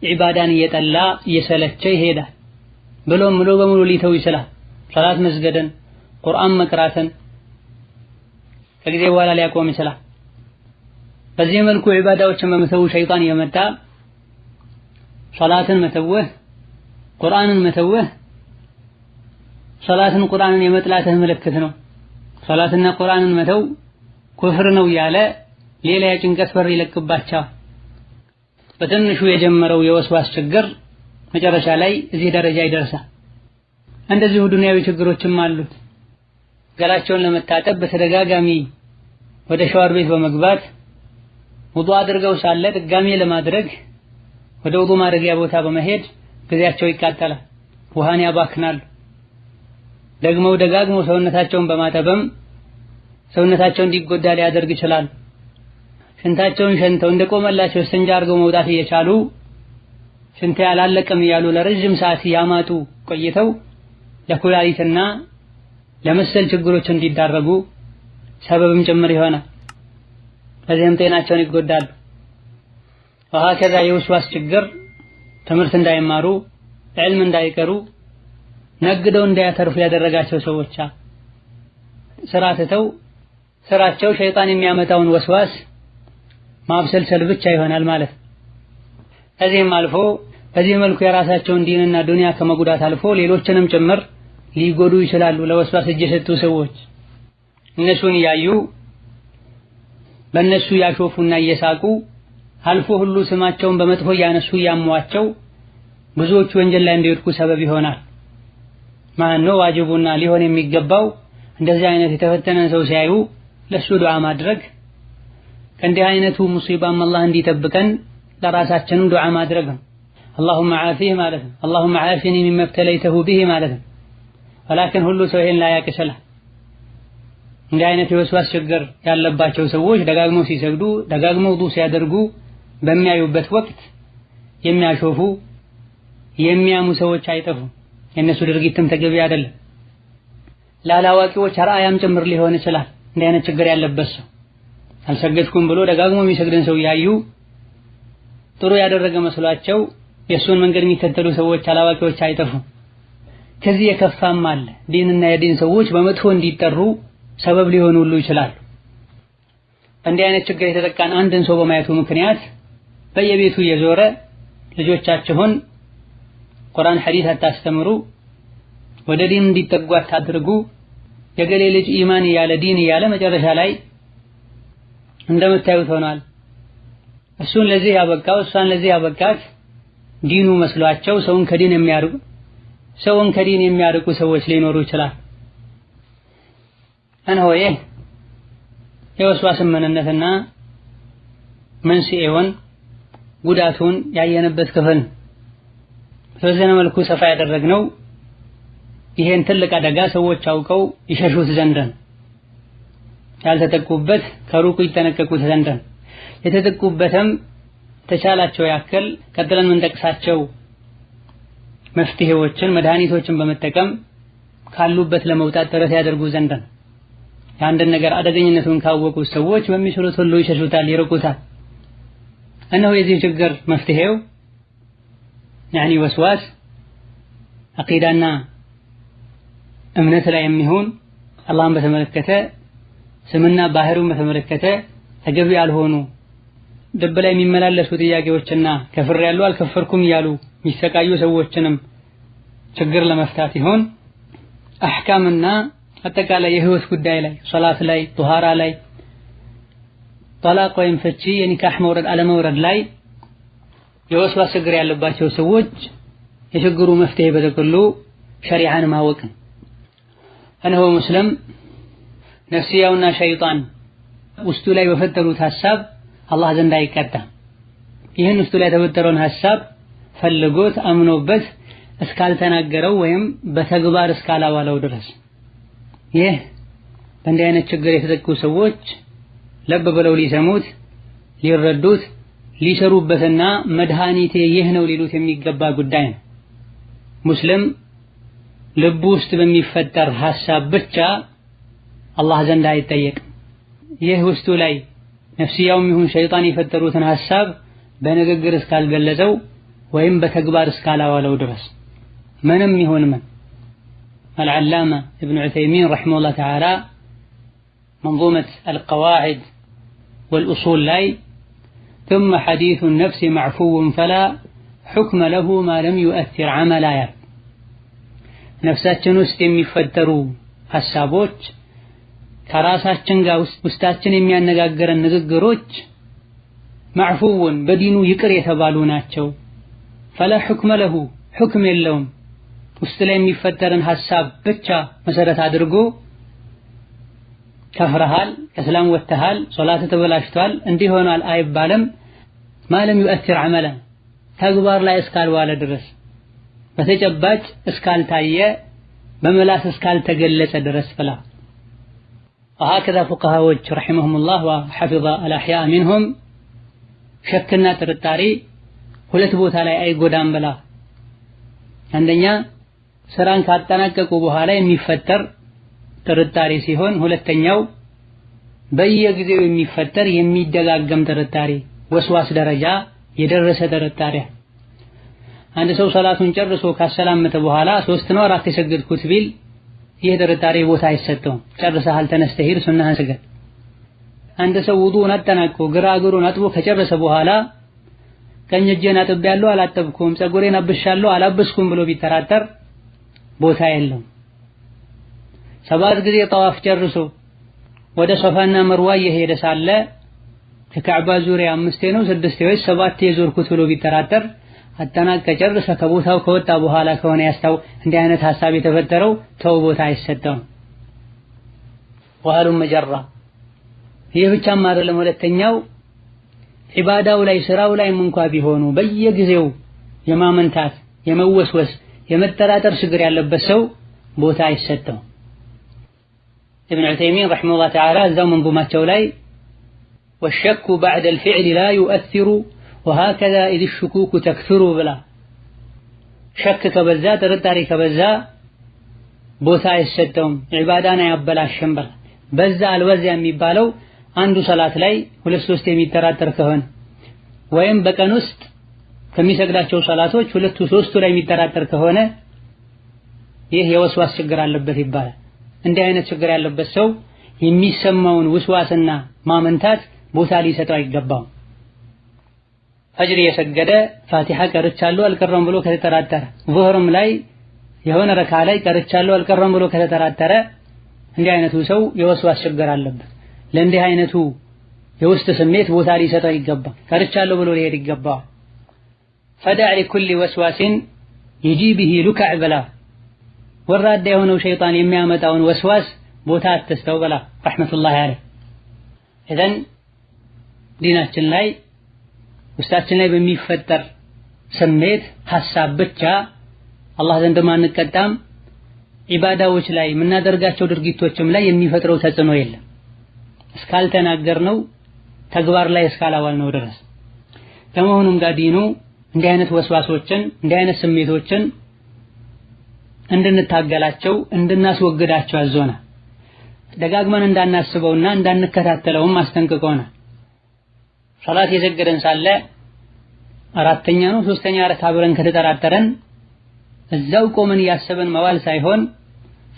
ዒባዳን እየጠላ እየሰለቸ ይሄዳል። ብሎም ሙሉ በሙሉ ሊተው ይችላል። ሶላት መስገድን፣ ቁርአን መቅራትን ከጊዜ በኋላ ሊያቆም ይችላል። በዚህ መልኩ ዒባዳዎችን በመተው ሸይጣን እየመጣ ሶላትን መተውህ፣ ቁርአንን መተውህ ሶላትን ቁርአንን የመጥላትህ ምልክት ነው። ሶላትና ቁርአንን መተው ኩፍር ነው ያለ ሌላ የጭንቀት በር ይለቅባቸዋል። በትንሹ የጀመረው የወስዋስ ችግር መጨረሻ ላይ እዚህ ደረጃ ይደርሳል። እንደዚሁ ዱንያዊ ችግሮችም አሉት። ገላቸውን ለመታጠብ በተደጋጋሚ ወደ ሻወር ቤት በመግባት ውዱእ አድርገው ሳለ ድጋሜ ለማድረግ ወደ ውዱእ ማድረጊያ ቦታ በመሄድ ጊዜያቸው ይቃጠላል፣ ውሃን ያባክናሉ። ደግመው ደጋግመው ሰውነታቸውን በማጠብም ሰውነታቸው እንዲጎዳ ሊያደርግ ይችላል። ሽንታቸውን ሸንተው እንደቆመላቸው እስትንጃ አድርገው መውጣት እየቻሉ ሽንት ያላለቀም እያሉ ለረጅም ሰዓት ያማጡ ቆይተው ለኩላሊትና ለመሰል ችግሮች እንዲዳረጉ ሰበብም ጭምር ይሆናል። በዚህም ጤናቸውን ይጎዳሉ። ወሀከዛ የውስዋስ ችግር ትምህርት እንዳይማሩ ዕልም እንዳይቀሩ ነግደው እንዳያተርፉ ያደረጋቸው ሰዎች ስራ ትተው ስራቸው ሸይጣን የሚያመጣውን ወስዋስ ማብሰልሰል ብቻ ይሆናል ማለት ነው። ከዚህም አልፎ በዚህ መልኩ የራሳቸውን ዲንና ዱንያ ከመጉዳት አልፎ ሌሎችንም ጭምር ሊጎዱ ይችላሉ። ለወስዋስ እጅ የሰጡ ሰዎች እነሱን እያዩ በእነሱ ያሾፉና እየሳቁ አልፎ ሁሉ ስማቸውን በመጥፎ እያነሱ እያሟቸው ብዙዎቹ ወንጀል ላይ እንዲወድቁ ሰበብ ይሆናል። ማን ነው ዋጅቡና ሊሆን የሚገባው? እንደዚህ አይነት የተፈተነን ሰው ሲያዩ ለሱ ዱዓ ማድረግ፣ ከእንዲህ አይነቱ ሙሲባም አላህ እንዲጠብቀን ለራሳችንም ዱዓ ማድረግ ነው። اللهم عافيه ማለት ነው። اللهم عافني مما ابتليته به ማለት ነው። ወላኪን ሁሉ ሰው ይሄን ላያቅ ይችላል። እንዲህ አይነት የወስዋስ ችግር ያለባቸው ሰዎች ደጋግመው ሲሰግዱ ደጋግመው ውዱእ ሲያደርጉ በሚያዩበት ወቅት የሚያሾፉ የሚያሙ ሰዎች አይጠፉም። የእነሱ ድርጊትም ተገቢ አይደለም። ላላዋቂዎች አርአያም ጭምር ሊሆን ይችላል። እንዲህ አይነት ችግር ያለበት ሰው አልሰገድኩም ብሎ ደጋግሞ የሚሰግድን ሰው ያዩ ጥሩ ያደረገ መስሏቸው የሱን መንገድ የሚከተሉ ሰዎች አላዋቂዎች አይጠፉም። ከዚህ የከፋም አለ። ዲንና የዲን ሰዎች በመጥፎ እንዲጠሩ ሰበብ ሊሆኑ ሁሉ ይችላሉ። እንዲህ አይነት ችግር የተጠቃን አንድን ሰው በማየቱ ምክንያት በየቤቱ የዞረ ልጆቻችሁን ቁርአን ሐዲስ አታስተምሩ፣ ወደ ዲን እንዲጠጉ አታድርጉ፣ የገሌ ልጅ ኢማን እያለ ዲን እያለ መጨረሻ ላይ እንደምታዩት ሆኗል። እሱን ለዚህ ያበቃው እሷን ለዚህ ያበቃት ዲኑ መስሏቸው ሰውን ከዲን የሚያርቁ ሰዎች ሊኖሩ ይችላል። እነሆ ይህ የወስዋስን ምንነትና መንስኤውን ጉዳቱን ያየንበት ክፍል በተወሰነ መልኩ ሰፋ ያደረግነው ይሄን ትልቅ አደጋ ሰዎች አውቀው ይሸሹት ዘንድ ያልተጠቁበት ከሩቁ ይጠነቀቁት ዘንድ የተጠቁበትም ተቻላቸው ያክል ቀጥለን የምንጠቅሳቸው መፍትሄዎችን መድኃኒቶችን በመጠቀም ካሉበት ለመውጣት ጥረት ያደርጉ ዘንድ ነው። የአንድን ነገር አደገኝነቱን ካወቁ ሰዎች በሚችሉት ሁሉ ይሸሹታል፣ ይርቁታል። እነሆ የዚህ ችግር መፍትሄው ወስዋስ አቂዳና እምነት ላይ የሚሆን አላህን በተመለከተ ስምና ባህሪውን በተመለከተ ተገቢ ያልሆኑ ልብ ላይ የሚመላለሱ ጥያቄዎችና ከፍር ያሉ አልከፈርኩም እያሉ የሚሰቃዩ ሰዎችንም ችግር ለመፍታት ይሆን አህካምና አጠቃላይ የህይወት ጉዳይ ላይ ሶላት ላይ ጧሃራ ላይ ጠላቅ ወይም ፍቺ የኒካህ መውረድ አለመውረድ ላይ የወስዋስ ችግር ያለባቸው ሰዎች የችግሩ መፍትሄ በተቀሉ ሸሪዓን ማወቅ። እነሆ ሙስሊም ነፍስያውና ሸይጣን ውስጡ ላይ በፈጠሩት ሐሳብ አላህ ዘንድ አይቀጣም። ይህን ውስጡ ላይ የተፈጠረውን ሐሳብ ፈልጎት አምኖበት እስካልተናገረው ወይም በተግባር እስካላዋለው ድረስ ይህ በእንዲህ አይነት ችግር የተጠቁ ሰዎች ለብ ብለው ሊሰሙት ሊረዱት ሊሰሩበትና መድኃኒቴ ይህ ነው ሊሉት የሚገባ ጉዳይ ነው። ሙስሊም ልቡ ውስጥ በሚፈጠር ሐሳብ ብቻ አላህ ዘንድ አይጠየቅም። ይህ ውስጡ ላይ ነፍስያውም ይሁን ሸይጣን የፈጠሩትን ሐሳብ በንግግር እስካልገለጸው ወይም በተግባር እስካላዋለው ድረስ ምንም ይሁን ምን አልዓላማ ኢብኑ ዑሰይሚን ረሒመሁላህ ተዓላ መንዙመት አልቀዋዒድ ወልኡሱል ላይ ثم حديث النفس معفو فلا حكم له ما لم يؤثر عملا ያል ነፍሳችን ውስጥ የሚፈጠሩ ሐሳቦች ከራሳችን ጋር ውስጣችን የሚያነጋገረን ንግግሮች معفون በዲኑ ይቅር የተባሉ ናቸው። فلا حكم له حكم የለውም ውስጥ ላይ የሚፈጠርን ሐሳብ ብቻ መሰረት አድርጎ ከፍረሃል፣ ከእስላም ወጥተሃል፣ ሶላት ተበላሽቷል፣ እንዲህ ሆኗል አይባልም። ማለም يؤثر عملا ተግባር ላይ እስካልዋለ ድረስ በተጨባጭ እስካልታየ በመላስ እስካልተገለጸ ድረስ فلا وهكذا فقهاዎች رحمهم الله وحفظ الأحياء منهم ሸክና ጥርጣሬ ሁለት ቦታ ላይ አይጎዳም ብላ አንደኛ ስራን ካጠናቀቁ በኋላ የሚፈጠር ጥርጣሬ ሲሆን ሁለተኛው በየጊዜው የሚፈጠር የሚደጋገም ጥርጣሬ ወስዋስ ደረጃ የደረሰ ጥርጣሬ አንድ ሰው ሰላቱን ጨርሶ ካሰላመተ በኋላ 3 ነው 4 የሰገድኩት ቢል ይህ ጥርጣሬ ቦታ አይሰጠውም። ጨርሰሃል ተነስተህ ሂድ ሱናህን ስገድ። አንድ ሰው ውዱእን አጠናቅቆ ግራ እግሩን አጥቦ ከጨረሰ በኋላ ቀኝ እጄን አጥቤያለሁ አላጠብኩም፣ ፀጉሬን አብሻለሁ አላበስኩም ብሎ ቢጠራጠር ቦታ የለውም። 7 ጊዜ ጠዋፍ ጨርሶ ወደ ሶፋና መርዋ የሄደ ሳለ ከካዕባ ዙሪያ 5 ነው 6 ወይስ 7 የዞርኩት ብሎ ቢጠራጠር አጠናቀ ጨርሰ ከቦታው ከወጣ በኋላ ከሆነ ያስተው እንዲህ አይነት ሐሳብ የተፈጠረው ተው ቦታ አይሰጠውም። ወሃሉም መጀራ ይህ ብቻም አይደለም። ሁለተኛው ዒባዳው ላይ ስራው ላይ እንኳን ቢሆኑ በየጊዜው የማመንታት የመወስወስ የመጠራጠር ችግር ያለበት ሰው ቦታ አይሰጠውም። ابن عثيمين رحمه الله تعالى እዛው መንظوማቸው ላይ والشك بعد الفعل لا يؤثر وهكذا إذ الشكوك تكثر بلا شك ከበዛ ጥርጣሬ ከበዛ ቦታ አይሰጠውም፣ ዒባዳን ያበላሽም በላ። በዛ አልበዛ የሚባለው አንዱ ሰላት ላይ 2-3 የሚጠራጠር ከሆነ ወይም በቀን ውስጥ ከሚሰግዳቸው ሰላቶች 2-3 ላይ የሚጠራጠር ከሆነ ይህ የወስዋስ ችግር አለበት ይባላል። እንዲህ አይነት ችግር ያለበት ሰው የሚሰማውን ውስዋስና ማመንታት ቦታ ሊሰጠው አይገባም። ፈጅር የሰገደ ፋቲሃ ቀርቻለሁ አልቀረም ብሎ ከተጠራጠረ፣ ዙህርም ላይ የሆነ ረካ ላይ ቀርቻለሁ አልቀረም ብሎ ከተጠራጠረ እንዲህ አይነቱ ሰው የወስዋስ ችግር አለበት። ለእንዲህ አይነቱ የውስጥ ስሜት ቦታ ሊሰጠው ይገባል። ቀርቻለሁ ብሎ ሊሄድ ይገባል። ፈዳዕ ሊኩሊ ወስዋሲን ይጂ ቢሂ ሉከዕ በላ ወራዳ የሆነው ሸይጣን የሚያመጣውን ወስዋስ ቦታ አትስተው በላ ረሕመቱላሂ ዐለይህ። ኢዘን ዲናችን ላይ ውስጣችን ላይ በሚፈጠር ስሜት ሐሳብ ብቻ አላህ ዘንድ ማንቀጣም፣ ዒባዳዎች ላይ የምናደርጋቸው ድርጊቶችም ላይ የሚፈጥረው ተጽዕኖ የለም እስካልተናገርነው ተግባር ላይ እስካላዋልነው ድረስ። ከመሆኑም ጋር ዲኑ እንዲህ አይነት ወስዋሶችን እንዲህ አይነት ስሜቶችን እንድንታገላቸው እንድናስወግዳቸው አዞናል። ደጋግመን እንዳናስበውና እንዳንከታተለውም አስጠንቅቆናል። ሶላት የሰገደን ሳለ አራተኛ ነው 3ኛ ረካ ብለን ከተጠራጠረን እዛው ቆመን ያሰበን መዋል ሳይሆን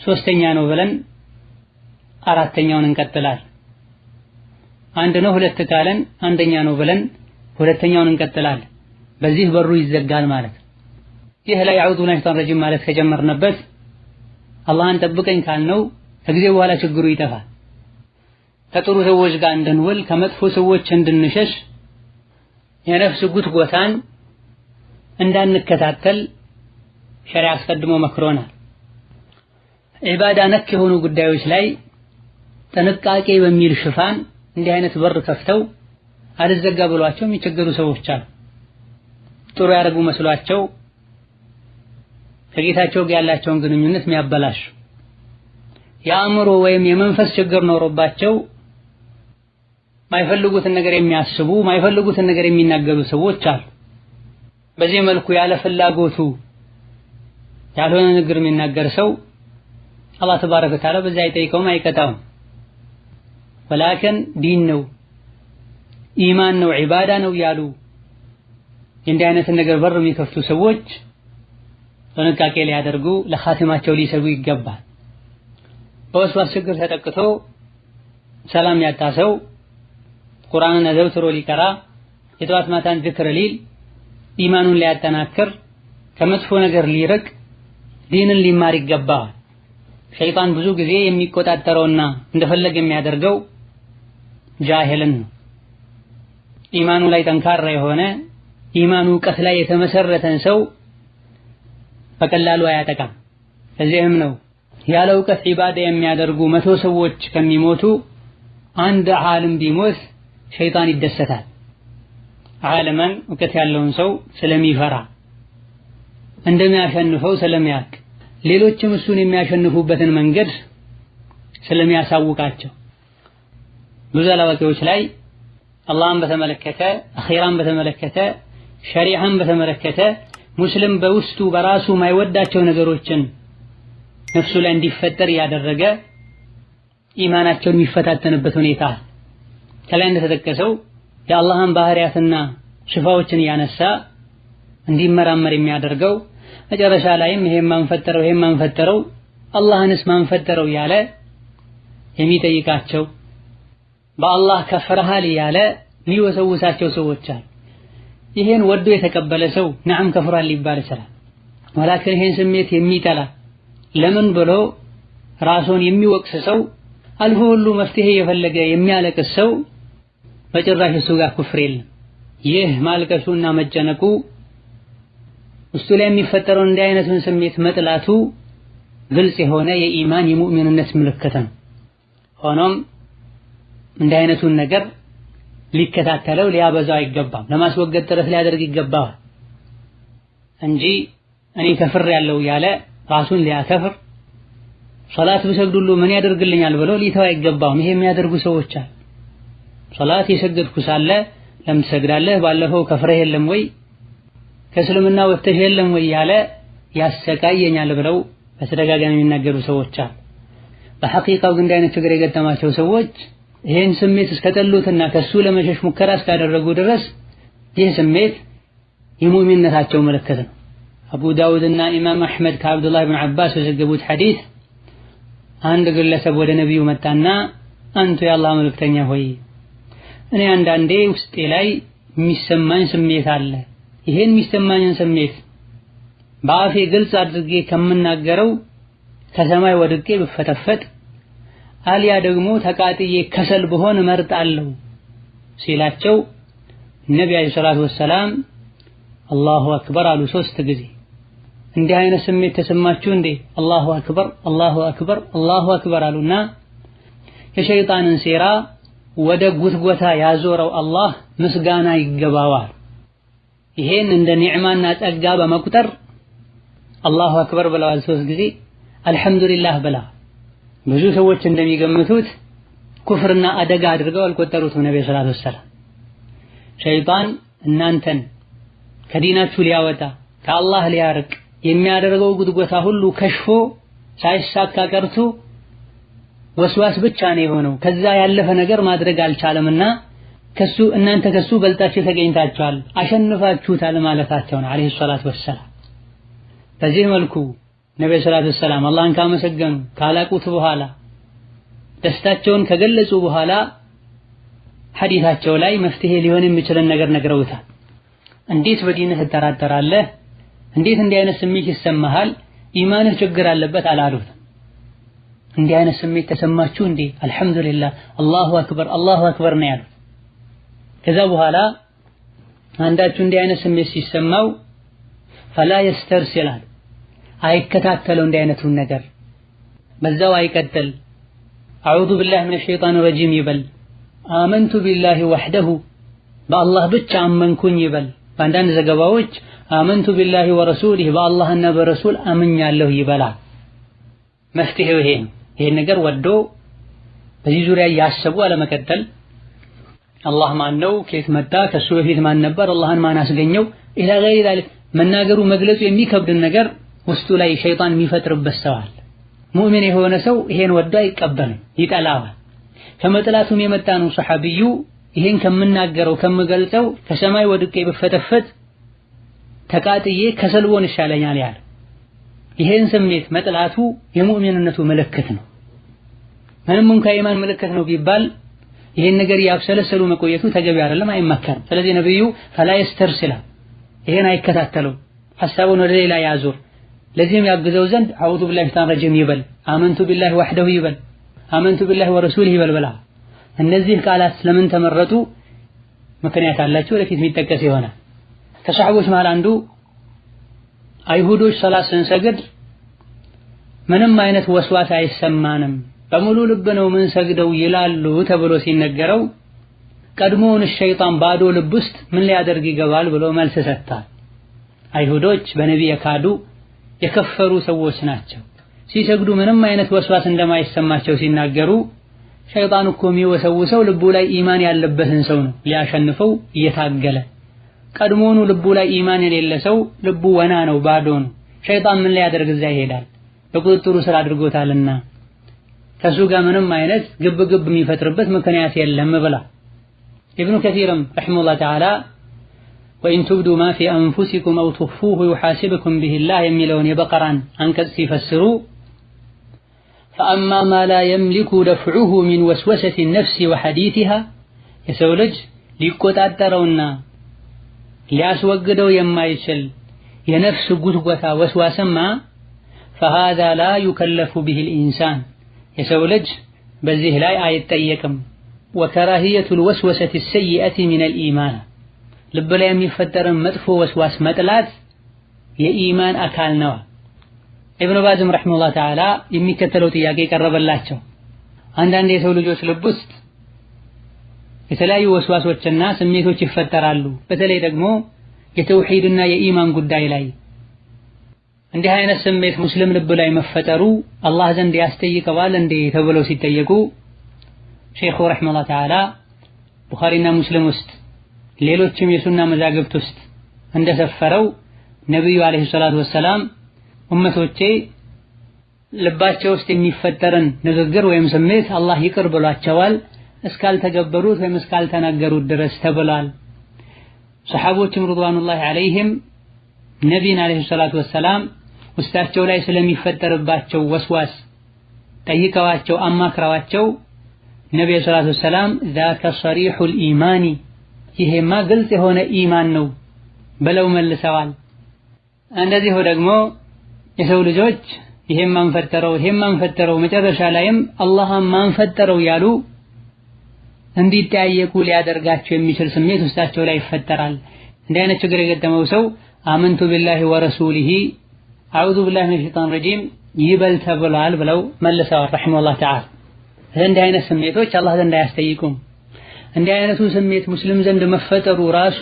3ኛ ነው ብለን አራተኛውን እንቀጥላለን። አንድ ነው 2 ካለን አንደኛ ነው ብለን ሁለተኛውን እንቀጥላለን። በዚህ በሩ ይዘጋል ማለት። ይህ ላይ አዑዙ ቢላሂ ሚነሸይጧኒር ረጂም ማለት ከጀመርንበት አላህን ጠብቀኝ ካልነው ከጊዜ በኋላ ችግሩ ይጠፋል። ከጥሩ ሰዎች ጋር እንድንውል ከመጥፎ ሰዎች እንድንሸሽ የነፍስ ጉትጎታን እንዳንከታተል ሸሪዓ አስቀድሞ መክሮናል። ዒባዳ ነክ የሆኑ ጉዳዮች ላይ ጥንቃቄ በሚል ሽፋን እንዲህ አይነት በር ከፍተው አልዘጋ ብሏቸው የሚቸገሩ ሰዎች አሉ። ጥሩ ያደርጉ መስሏቸው ከጌታቸው ጋር ያላቸውን ግንኙነት የሚያበላሹ የአእምሮ ወይም የመንፈስ ችግር ኖሮባቸው ማይፈልጉትን ነገር የሚያስቡ ማይፈልጉትን ነገር የሚናገሩ ሰዎች አሉ። በዚህ መልኩ ያለ ፍላጎቱ ያልሆነ ነገር የሚናገር ሰው አላህ ተባረከ ወተዓላ በዛ አይጠይቀውም አይቀጣውም። ወላኪን ዲን ነው ኢማን ነው ዒባዳ ነው ያሉ እንዲህ አይነት ነገር በር የሚከፍቱ ሰዎች ጥንቃቄ ሊያደርጉ ለኻቲማቸው ሊሰጉ ይገባል። በወስዋስ ችግር ተጠቅቶ ሰላም ያጣ ሰው ቁርአንን አዘውትሮ ሊቀራ የጠዋት ማታን ዝክር ሊል ኢማኑን ሊያጠናክር ከመጥፎ ነገር ሊርቅ ዲንን ሊማር ይገባል። ሸይጣን ብዙ ጊዜ የሚቆጣጠረውና እንደፈለገ የሚያደርገው ጃሂልን ነው። ኢማኑ ላይ ጠንካራ የሆነ ኢማኑ እውቀት ላይ የተመሰረተን ሰው በቀላሉ አያጠቃም። እዚህም ነው ያለ እውቀት ዒባዳ የሚያደርጉ 100 ሰዎች ከሚሞቱ አንድ ዓለም ቢሞት ሸይጣን ይደሰታል። ዓለምን እውቀት ያለውን ሰው ስለሚፈራ እንደሚያሸንፈው ስለሚያውቅ ሌሎችም እሱን የሚያሸንፉበትን መንገድ ስለሚያሳውቃቸው ብዙ አላዋቂዎች ላይ አላህን በተመለከተ አኺራን በተመለከተ ሸሪዓን በተመለከተ ሙስሊም በውስጡ በራሱ ማይወዳቸው ነገሮችን ነፍሱ ላይ እንዲፈጠር ያደረገ ኢማናቸውን የሚፈታተንበት ሁኔታ ከላይ እንደተጠቀሰው የአላህን ባህሪያትና ሽፋዎችን ያነሳ እንዲመራመር የሚያደርገው መጨረሻ ላይም ይሄን ማን ፈጠረው አላህንስ ማን ፈጠረው ያለ የሚጠይቃቸው በአላህ ከፍረሃል ያለ የሚወሰውሳቸው ሰዎች አሉ። ይሄን ወዶ የተቀበለ ሰው ነዓም ከፍሯል ሊባል ይችላል። ወላኪን ይሄን ስሜት የሚጠላ ለምን ብሎ ራሱን የሚወቅስ ሰው አልፎ ሁሉ መፍትሄ የፈለገ የሚያለቅስ ሰው በጭራሽ እሱ ጋር ኩፍር የለም። ይህ ማልቀሱና መጨነቁ ውስጡ ላይ የሚፈጠረው እንዲህ አይነቱን ስሜት መጥላቱ ግልጽ የሆነ የኢማን የሙእሚንነት ምልክት ነው። ሆኖም እንዲህ አይነቱን ነገር ሊከታተለው ሊያበዛው አይገባም። ለማስወገድ ጥረት ሊያደርግ ይገባዋል እንጂ እኔ ከፍር ያለው ያለ ራሱን ሊያከፍር ሶላት ብሰግዱሉ ምን ያደርግልኛል ብሎ ሊተው አይገባውም። ይሄ የሚያደርጉ ሰዎች አሉ። ሶላት የሰገድኩ ሳለ ለምን ትሰግዳለህ? ባለፈው ከፍረህ የለም ወይ ከእስልምና ወጥተህ የለም ወይ ያለ ያሰቃየኛል ብለው በተደጋጋሚ የሚናገሩ ሰዎች አሉ። በሐቂቃው ግን እንዲህ አይነት ችግር የገጠማቸው ሰዎች ይህን ስሜት እስከጠሉትና ከሱ ለመሸሽ ሙከራ እስካደረጉ ድረስ ይህ ስሜት የሙእሚንነታቸው ምልክት ነው። አቡ ዳውድና ኢማም አሕመድ ከአብዱላህ ብን አባስ የዘገቡት ሐዲስ አንድ ግለሰብ ወደ ነቢዩ መጣና አንቱ የአላህ መልእክተኛ ሆይ እኔ አንዳንዴ ውስጤ ላይ የሚሰማኝ ስሜት አለ። ይሄን የሚሰማኝን ስሜት በአፌ ግልጽ አድርጌ ከምናገረው ከሰማይ ወድቄ ብፈተፈት አልያ ደግሞ ተቃጥዬ ከሰል ብሆን እመርጣለሁ ሲላቸው ነቢ አለይሂ ሰላቱ ወሰላም አላሁ አክበር አሉ 3 ጊዜ። እንዲህ አይነት ስሜት ተሰማችሁ እንዴ? አላሁ አክበር አላሁ አክበር አላሁ አክበር አሉና የሸይጣንን ሴራ ወደ ጉትጎታ ያዞረው አላህ ምስጋና ይገባዋል። ይሄን እንደ ኒዕማና ጸጋ በመቁጠር አላሁ አክበር ብለዋል 3 ጊዜ። አልሐምዱሊላህ ብላ ብዙ ሰዎች እንደሚገምቱት ኩፍርና አደጋ አድርገው አልቆጠሩትም። ነብዩ ሰለላሁ ዐለይሂ ወሰለም ሸይጣን እናንተን ከዲናችሁ ሊያወጣ ከአላህ ሊያርቅ የሚያደርገው ጉትጎታ ሁሉ ከሽፎ ሳይሳካ ቀርቶ ወስዋስ ብቻ ነው የሆነው። ከዛ ያለፈ ነገር ማድረግ አልቻለምና እናንተ ከሱ በልጣችሁ ተገኝታችኋል፣ አሸንፋችሁታል ማለታቸው ነው አለይሂ ሰላቱ ወሰላም። በዚህ መልኩ ነብዩ ሰለላሁ ዐለይሂ ወሰለም አላህን ካመሰገኑ ካላቁት በኋላ ደስታቸውን ከገለጹ በኋላ ሐዲታቸው ላይ መፍትሄ ሊሆን የሚችልን ነገር ነግረውታል። እንዴት በዲንህ ትጠራጠራለህ? እንዴት እንዲህ አይነት ስሜት ይሰማሃል? ኢማንህ ችግር አለበት አላሉት። እንዲህ አይነት ስሜት ተሰማችሁ እንዴ? አልሐምዱሊላህ አላሁ አክበር ነው ያሉት። ከዛ በኋላ አንዳችሁ እንዲህ አይነት ስሜት ሲሰማው ፈላ የስተርሲላል አይከታተለው እንዲህ አይነቱን ነገር በዛው አይቀጥል። አዑዙ ቢላሂ ሚነ ሸይጣን ረጂም ይበል። አመንቱ ቢላሂ ወህደሁ በአላህ ብቻ አመንኩኝ ይበል። በአንዳንድ ዘገባዎች አመንቱ ቢላሂ ወረሱሊህ በአላህና በረሱል አምኛለሁ ይበላል። መፍትሄው ይሄ ነው። ይሄን ነገር ወዶ በዚህ ዙሪያ ያሰቡ አለመቀጠል። አላህ ማን ነው? ከየት መጣ? ከሱ በፊት ማን ነበር? አላህን ማን አስገኘው? ኢላ ገይሪ ዛሊክ መናገሩ መግለጹ የሚከብድን ነገር ውስጡ ላይ ሸይጣን የሚፈጥርበት ሰው አለ። ሙእሚን የሆነ ሰው ይሄን ወዶ አይቀበልም፣ ይጠላዋል። ከመጥላቱም የመጣ ነው ሰሐቢዩ ይሄን ከምናገረው ከምገልጸው ከሰማይ ወድቄ ብፈተፈት ተቃጥዬ ከሰልቦን ይሻለኛል ያለ። ይሄን ስሜት መጥላቱ የሙእሚንነቱ ምልክት ነው። ምንም እንኳን የኢማን ምልክት ነው ቢባል ይሄን ነገር ያብሰለሰሉ መቆየቱ ተገቢ አይደለም፣ አይመከርም። ስለዚህ ነብዩ ፈላ የስተርሲላ ይሄን አይከታተለው፣ ሐሳቡን ወደ ሌላ ያዙር። ለዚህም ያግዘው ዘንድ አዑዙ ቢላሂ ሚነሽ ሸይጣን ረጂም ይበል፣ አመንቱ ቢላሂ ወህደሁ ይበል፣ አመንቱ ቢላሂ ወረሱሊህ ይበል ብላ። እነዚህ ቃላት ለምን ተመረጡ? ምክንያት አላቸው፣ ወደፊት የሚጠቀስ ይሆናል። ከሰሐቦች መሃል አንዱ አይሁዶች ሰላት ስንሰግድ ምንም አይነት ወስዋስ አይሰማንም በሙሉ ልብ ነው ምን ሰግደው ይላሉ ተብሎ ሲነገረው ቀድሞውን ሸይጣን ባዶ ልብ ውስጥ ምን ሊያደርግ ይገባል ብሎ መልስ ሰጥቷል። አይሁዶች በነብይ የካዱ የከፈሩ ሰዎች ናቸው። ሲሰግዱ ምንም አይነት ወስዋስ እንደማይሰማቸው ሲናገሩ ሸይጣን እኮ የሚወሰውሰው ልቡ ላይ ኢማን ያለበትን ሰው ነው ሊያሸንፈው እየታገለ። ቀድሞውኑ ልቡ ላይ ኢማን የሌለ ሰው ልቡ ወና ነው ባዶ ነው። ሸይጣን ምን ሊያደርግ እዛ ይሄዳል? በቁጥጥሩ ስር አድርጎታልና ከሱ ጋር ምንም አይነት ግብግብ የሚፈጥርበት ምክንያት የለም ብላ ኢብኑ ከሲርም ረሂመሁላህ ተዓላ ወኢን ትብዱ ማ ፊ አንፉሲኩም አው ትኽፉሁ ዩሐሲብኩም ቢሂላህ የሚለውን የበቀራን አንቀጽ ሲፈስሩ ፈአማ ማ ላ የምሊኩ ደፍዑሁ ሚን ወስወሰቲ ነፍሲ ወሐዲቲሃ የሰው ልጅ ሊቆጣጠረውና ሊያስወግደው የማይችል የነፍስ ጉትጎታ ወስዋስማ فهذا لا يكلف به الإنسان የሰው ልጅ በዚህ ላይ አይጠየቅም። وكراهية الوسوسة السيئة من الإيمان ልብ ላይ የሚፈጠርን መጥፎ ወስዋስ መጥላት የኢማን አካል ነው። ኢብኑ ባዝም ረሂመሁላህ ተዓላ የሚከተለው ጥያቄ ቀረበላቸው። አንዳንድ የሰው ልጆች ልብ ውስጥ የተለያዩ ወስዋሶችና ስሜቶች ይፈጠራሉ። በተለይ ደግሞ የተውሂድና የኢማን ጉዳይ ላይ እንዲህ አይነት ስሜት ሙስሊም ልብ ላይ መፈጠሩ አላህ ዘንድ ያስጠይቀዋል እንዴ ተብለው ሲጠየቁ ሼኹ ረሂመሁላህ ተዓላ ቡኻሪና ሙስሊም ውስጥ ሌሎችም የሱና መዛግብት ውስጥ እንደሰፈረው ነብዩ አለይሂ ሰላቱ ወሰላም ኡመቶቼ ልባቸው ውስጥ የሚፈጠርን ንግግር ወይም ስሜት አላህ ይቅር ብሏቸዋል እስካልተገበሩት ወይም እስካልተናገሩት ድረስ ተብሏል። ሰሐቦችም ረድዋኑላሂ ዐለይሂም ነቢይን አለይሂ ሰላቱ ወሰላም ውስጣቸው ላይ ስለሚፈጠርባቸው ወስዋስ ጠይቀዋቸው አማክረዋቸው ነብዩ ሰለላሁ ዐለይሂ ወሰለም ذاك صريح الإيمان ይሄማ ግልጽ የሆነ ኢማን ነው ብለው መልሰዋል። እንደዚሁ ደግሞ የሰው ልጆች ይሄን ማንፈጠረው መጨረሻ ላይም አላህን ማንፈጠረው ያሉ እንዲጠያየቁ ሊያደርጋቸው የሚችል ስሜት ውስጣቸው ላይ ይፈጠራል። እንዲህ አይነት ችግር የገጠመው ሰው አመንቱ ቢላሂ ወረሱሊሂ አዑዙ ቢላሂ ሚነሽ ሸይጣን ረጂም ይበል ተብሏል ብለው መልሰዋል ረሂመሁላህ ተዓላ። እንዲህ አይነት ስሜቶች አላህ ዘንድ አያስጠይቁም። እንዲህ አይነቱ ስሜት ሙስሊም ዘንድ መፈጠሩ ራሱ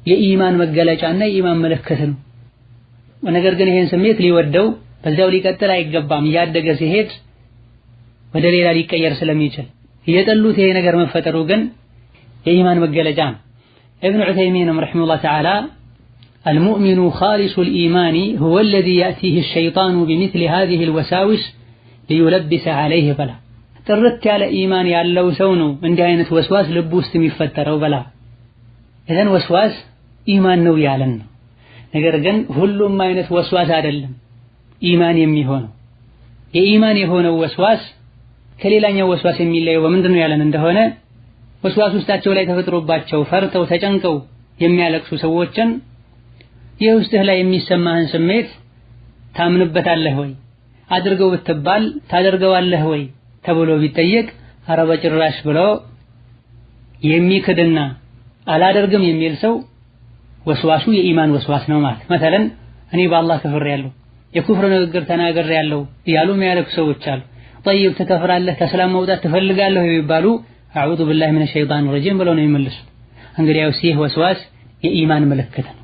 የኢማን መገለጫና የኢማን ምልክት ነው። ነገር ግን ይሄን ስሜት ሊወደው በዛው ሊቀጥል አይገባም። እያደገ ሲሄድ ወደ ሌላ ሊቀየር ስለሚችል እየጠሉት ይሄ ነገር መፈጠሩ ግን የኢማን መገለጫ ነው። ኢብኑ ዑተይሚን ረሂመሁላህ ተዓላ المؤمن خالص الإيمان هو الذي يأتيه الشيطان بمثل هذه الوساوس ليلبس عليه بلا ጥርት ያለ ኢማን ያለው ሰው ነው እንዲህ አይነት ወስዋስ ልብ ውስጥ የሚፈጠረው በላ እዘን ወስዋስ ኢማን ነው ያለን ነው። ነገር ግን ሁሉም አይነት ወስዋስ አይደለም ኢማን የሚሆነው። የኢማን የሆነው ወስዋስ ከሌላኛው ወስዋስ የሚለየው በምንድነው ያለን እንደሆነ ወስዋስ ውስጣቸው ላይ ተፈጥሮባቸው ፈርተው ተጨንቀው የሚያለቅሱ ሰዎችን የውስጥህ ላይ የሚሰማህን ስሜት ታምንበታለህ ወይ አድርገው ብትባል ታደርገዋለህ ወይ ተብሎ ቢጠየቅ ኧረ በጭራሽ ብሎ የሚክድና አላደርግም የሚል ሰው ወስዋሱ የኢማን ወስዋስ ነው ማለት። መተለን እኔ በአላህ ከፍሬያለሁ የኩፍር ንግግር ተናግሬያለሁ እያሉ የሚያለቅሱ ሰዎች አሉ። ጠይብ ትከፍራለህ ከእስላም መውጣት ትፈልጋለህ የሚባሉ አዑዙ ቢላሂ ሚነሽ ሸይጣን ረጂም ብለው ነው የሚመልሱት። እንግዲያውስ ይህ ወስዋስ የኢማን ምልክት ነው።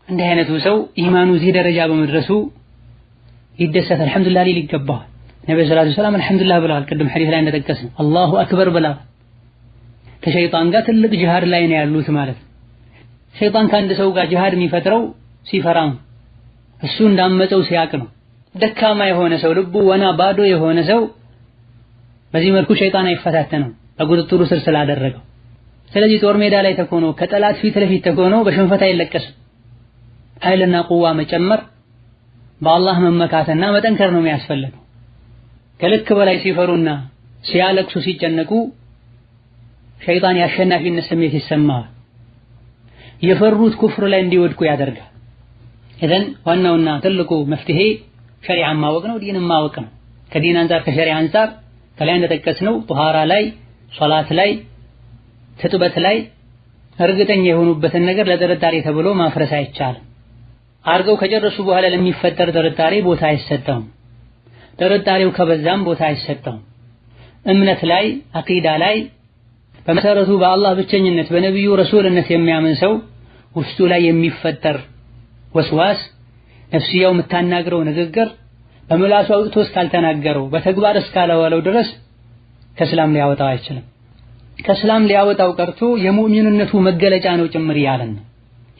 እንዲህ አይነቱ ሰው ኢማኑ እዚህ ደረጃ በመድረሱ ይደሰት አልሐምዱሊላህ ሊል ይገባዋል። ነብዩ ሰለላሁ ዐለይሂ ወሰለም አልሐምዱሊላህ ብለዋል። ቅድም ሐዲስ ላይ እንደጠቀስነው አላሁ አክበር ብለዋል። ከሸይጣን ጋር ትልቅ ጂሃድ ላይ ነው ያሉት ማለት። ሸይጣን ከአንድ ሰው ጋር ጂሃድ የሚፈጥረው ሲፈራም እሱ እንዳመፀው ሲያቅ ነው። ደካማ የሆነ ሰው ልቡ ወና ባዶ የሆነ ሰው በዚህ መልኩ ሸይጣን አይፈታተነው በቁጥጥሩ ስር ስላደረገው። ስለዚህ ጦር ሜዳ ላይ ተኮኖ ከጠላት ፊት ለፊት ተኮኖ በሽንፈት አይለቀስም። ኃይልና ቁዋ መጨመር በአላህ መመካትና መጠንከር ነው የሚያስፈልገው። ከልክ በላይ ሲፈሩና ሲያለቅሱ ሲጨነቁ ሸይጣን የአሸናፊነት ስሜት ይሰማዋል። የፈሩት ኩፍር ላይ እንዲወድቁ ያደርጋል። እዘን ዋናውና ትልቁ መፍትሄ ሸሪዓን ማወቅ ነው፣ ዲንን ማወቅ ነው። ከዲን አንፃር ከሸሪዓ አንፃር ከላይ እንደጠቀስነው ጧሃራ ላይ፣ ሶላት ላይ፣ ትጥበት ላይ እርግጠኛ የሆኑበትን ነገር ለጥርጣሬ ተብሎ ማፍረስ አይቻልም። አርገው ከጨረሱ በኋላ ለሚፈጠር ጥርጣሬ ቦታ አይሰጠውም። ጥርጣሬው ከበዛም ቦታ አይሰጠውም። እምነት ላይ አቂዳ ላይ በመሰረቱ በአላህ ብቸኝነት በነብዩ ረሱልነት የሚያምን ሰው ውስጡ ላይ የሚፈጠር ወስዋስ ነፍስያው የምታናግረው ንግግር በምላሱ አውጥቶ እስካልተናገረው በተግባር እስካላዋለው ድረስ ከእስላም ሊያወጣው አይችልም። ከእስላም ሊያወጣው ቀርቶ የሙእሚንነቱ መገለጫ ነው ጭምር ያለን።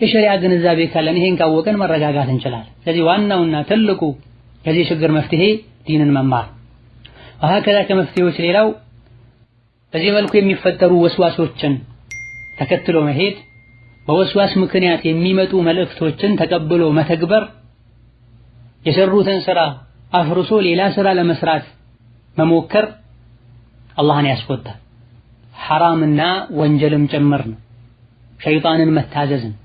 የሸሪዓ ግንዛቤ ካለን ይሄን ካወቀን መረጋጋት እንችላለን። ስለዚህ ዋናውና ትልቁ የዚህ ችግር መፍትሄ ዲንን መማር። ከዛ ከመፍትሄዎች ሌላው በዚህ መልኩ የሚፈጠሩ ወስዋሶችን ተከትሎ መሄድ፣ በወስዋስ ምክንያት የሚመጡ መልእክቶችን ተቀብሎ መተግበር፣ የሰሩትን ስራ አፍርሶ ሌላ ስራ ለመስራት መሞከር አላህን ያስቆጣል። ሐራምና ወንጀልም ጭምር ነው። ሸይጣንን መታዘዝ ነው።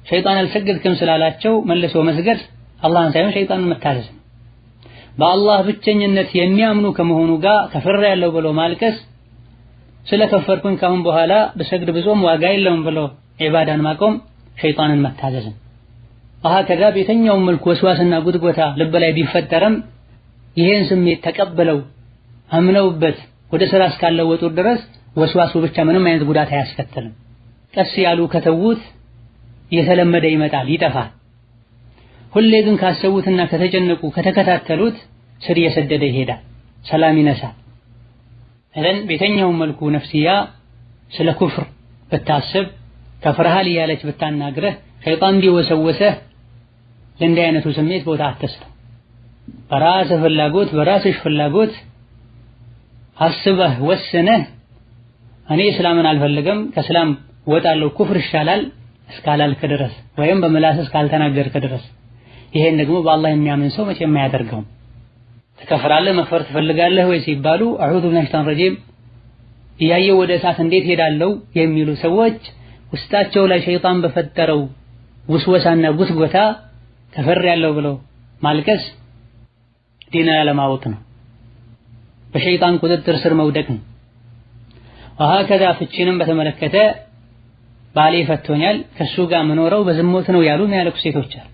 ሸይጣን አልሰገድክም ስላላቸው መልሶ መስገድ አላህን ሳይሆን ሸይጣንን መታዘዝ ነው። በአላህ ብቸኝነት የሚያምኑ ከመሆኑ ጋር ከፍሬያለሁ ብሎ ማልቀስ፣ ስለከፈርኩኝ ካሁን በኋላ በሰግድ ብዙም ዋጋ የለውም ብሎ ዒባዳን ማቆም ሸይጣንን መታዘዝ ነው። ከዛ በየትኛውም መልኩ ወስዋስና ጉትጎታ ልብ ላይ ቢፈጠርም ይሄን ስሜት ተቀብለው አምነውበት ወደ ስራ እስካለወጡ ድረስ ወስዋሱ ብቻ ምንም አይነት ጉዳት አያስከትልም። ቀስ ያሉ ከተዉት እየተለመደ ይመጣል፣ ይጠፋል። ሁሌ ግን ካሰቡትና ከተጨነቁ ከተከታተሉት ስር እየሰደደ ይሄዳል፣ ሰላም ይነሳል። እዘን በየትኛውም መልኩ ነፍስያ ስለ ኩፍር ብታስብ ከፍርሃል እያለች ብታናግረህ ሸይጣን ቢወሰወሰህ ለእንዲህ አይነቱ ስሜት ቦታ አትስጠው። በራስህ ፍላጎት በራስሽ ፍላጎት አስበህ ወስነህ እኔ እስላምን አልፈልግም ከእስላም ወጣለሁ ኩፍር ይሻላል እስካላልክ ድረስ ወይም በምላስ እስካልተናገርክ ድረስ ይሄን ደግሞ በአላህ የሚያምን ሰው መቼም አያደርገውም። ትከፍራለህ መክፈር ትፈልጋለህ ወይ ሲባሉ አዑዙ ቢላሂ ሚነሽ ሸይጣኒር ረጂም እያየሁ ወደ እሳት እንዴት ሄዳለሁ የሚሉ ሰዎች ውስጣቸው ላይ ሸይጣን በፈጠረው ውስወሳና ጉትጎታ ከፍሬያለሁ ብለው ማልቀስ ዲንን አለማወቅ ነው፣ በሸይጣን ቁጥጥር ስር መውደቅ ነው። ከዛ ፍቺንም በተመለከተ ባሌ ፈቶኛል ከሱ ጋር መኖረው በዝሙት ነው ያሉ የሚያለቅሱ ሴቶች አሉ።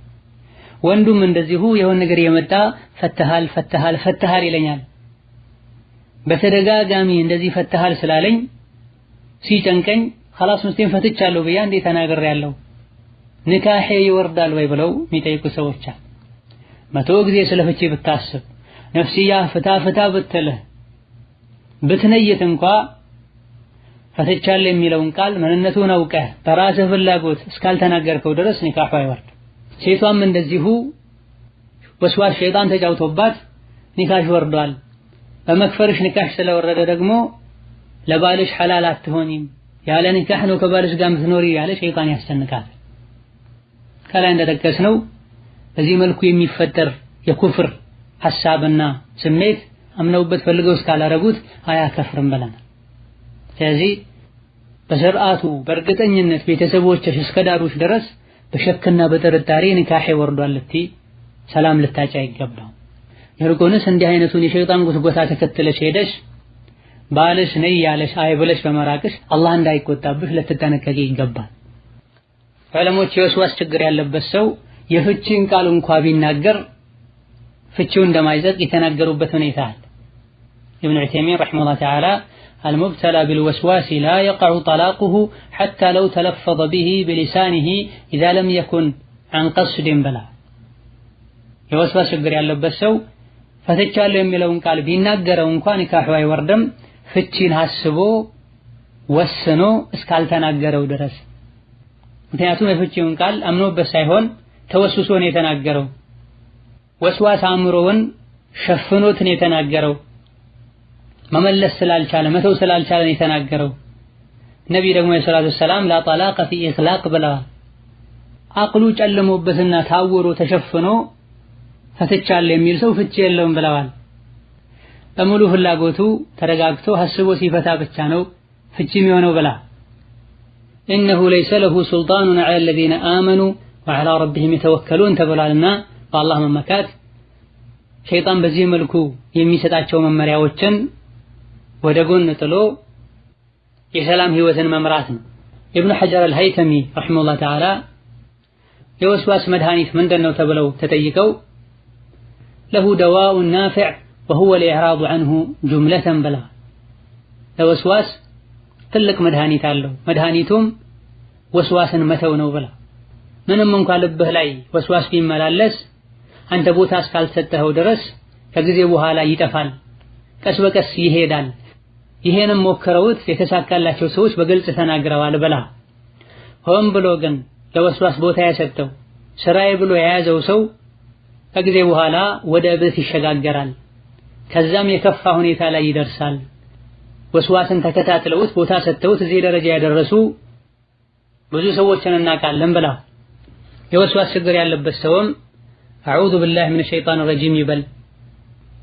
ወንዱም እንደዚሁ የሆነ ነገር የመጣ ፈተሃል ይለኛል፣ በተደጋጋሚ እንደዚህ ፈተሃል ስላለኝ ሲጨንቀኝ خلاص ምስቴን ፈትቻለሁ ብያ እንዴ ተናግሬያለሁ ንካሄ ይወርዳል ወይ ብለው የሚጠይቁ ሰዎች አሉ። መቶ ጊዜ ስለ ፍቺ ብታስብ ነፍስያ ፍታ ብትልህ ብትነይት እንኳ ፈትቻለሁ የሚለውን ቃል ምንነቱን አውቀህ በራስህ ፍላጎት እስካልተናገርከው ድረስ ኒካሁ አይወርድ። ሴቷም እንደዚሁ ወስዋስ ሸይጣን ተጫውቶባት ኒካህ ወርዷል፣ በመክፈርሽ ኒካህ ስለወረደ ደግሞ ለባልሽ ሐላል አትሆኚም፣ ያለ ኒካህ ነው ከባልሽ ጋር ምትኖሪ ያለ ሸይጣን ያስጨንቃል። ከላይ እንደጠቀስነው በዚህ መልኩ የሚፈጠር የኩፍር ሐሳብና ስሜት አምነውበት ፈልገው እስካላረጉት አያከፍርም ብለናል። ስለዚህ በስርዓቱ በእርግጠኝነት ቤተሰቦችሽ እስከዳሩሽ ድረስ በሸክና በጥርጣሬ ኒካህ ወርዷል ልትይ ሰላም ልታጫ ይገባል። ይልቁንስ እንዲህ አይነቱን የሸይጣን ጉትጎታ ተከትለሽ ሄደሽ ባልሽ ነይ ያለሽ አይብለሽ በመራቅሽ አላህ እንዳይቆጣብሽ ልትጠነቀቂ ይገባል። ዑለሞች የወስዋስ ችግር ያለበት ሰው የፍቺን ቃል እንኳን ቢናገር ፍቺው እንደማይጸድቅ የተናገሩበት ሁኔታ አለ። ኢብኑ ዑሰይሚን ረሂመሁላህ ተዓላ المبتلى بالوسواس لا يقع طلاقه حتى لو تلفظ به بلسانه إذا لم يكن عن قصد بلا የወስዋስ ችግር ያለበት ሰው ፈትቻለሁ የሚለውን ቃል ቢናገረው እንኳን ኒካሁ አይወርድም ፍቺን አስቦ ወስኖ እስካልተናገረው ድረስ። ምክንያቱም የፍቺውን ቃል አምኖበት ሳይሆን ተወስሶ ነው የተናገረው። ወስዋስ አእምሮውን ሸፍኖት ነው የተናገረው። መመለስ ስላልቻለ መተው ስላልቻለ ነው የተናገረው። ነብይ ደግሞ ሰለላሁ ዐለይሂ ላ ጠላቀ ፊ ኢኽላቅ ብለዋል። አቅሉ ጨልሞበትና ታውሮ ተሸፍኖ ፈትቻለሁ የሚል ሰው ፍቺ የለውም ብለዋል። በሙሉ ፍላጎቱ ተረጋግቶ ሐስቦ ሲፈታ ብቻ ነው ፍቺ የሚሆነው ብላ إنه ليس له سلطان على الذين آمنوا وعلى ربهم يتوكلون ተብሏልና በአላህ መመካት ሸይጣን በዚህ መልኩ የሚሰጣቸው መመሪያዎችን ወደ ጎን ጥሎ የሰላም ህይወትን መምራት ነው። ኢብኑ ሐጀር አልሀይተሚ ረሂመሁላህ ተዓላ የወስዋስ መድኃኒት ምንድነው ተብለው ተጠይቀው ለሁ ደዋኡን ናፊዕ وهو الإعراض عنه جملة بلا ለወስዋስ ትልቅ መድኃኒት አለው መድኃኒቱም ወስዋስን መተው ነው ብላ ምንም እንኳን ልብህ ላይ ወስዋስ ቢመላለስ አንተ ቦታ እስካልሰጠኸው ድረስ ከጊዜ በኋላ ይጠፋል ቀስ በቀስ ይሄዳል ይሄንም ሞክረውት የተሳካላቸው ሰዎች በግልጽ ተናግረዋል ብላ ሆን ብሎ ግን ለወስዋስ ቦታ ያሰጠው ስራዬ ብሎ የያዘው ሰው ከጊዜ በኋላ ወደ እብት ይሸጋገራል ከዛም የከፋ ሁኔታ ላይ ይደርሳል ወስዋስን ተከታትለውት ቦታ ሰጥተውት እዚህ ደረጃ ያደረሱ ብዙ ሰዎችን እናውቃለን ብላ የወስዋስ ችግር ያለበት ሰውም አዑዙ ቢላሂ ሚነ ሸይጣን ረጂም ይበል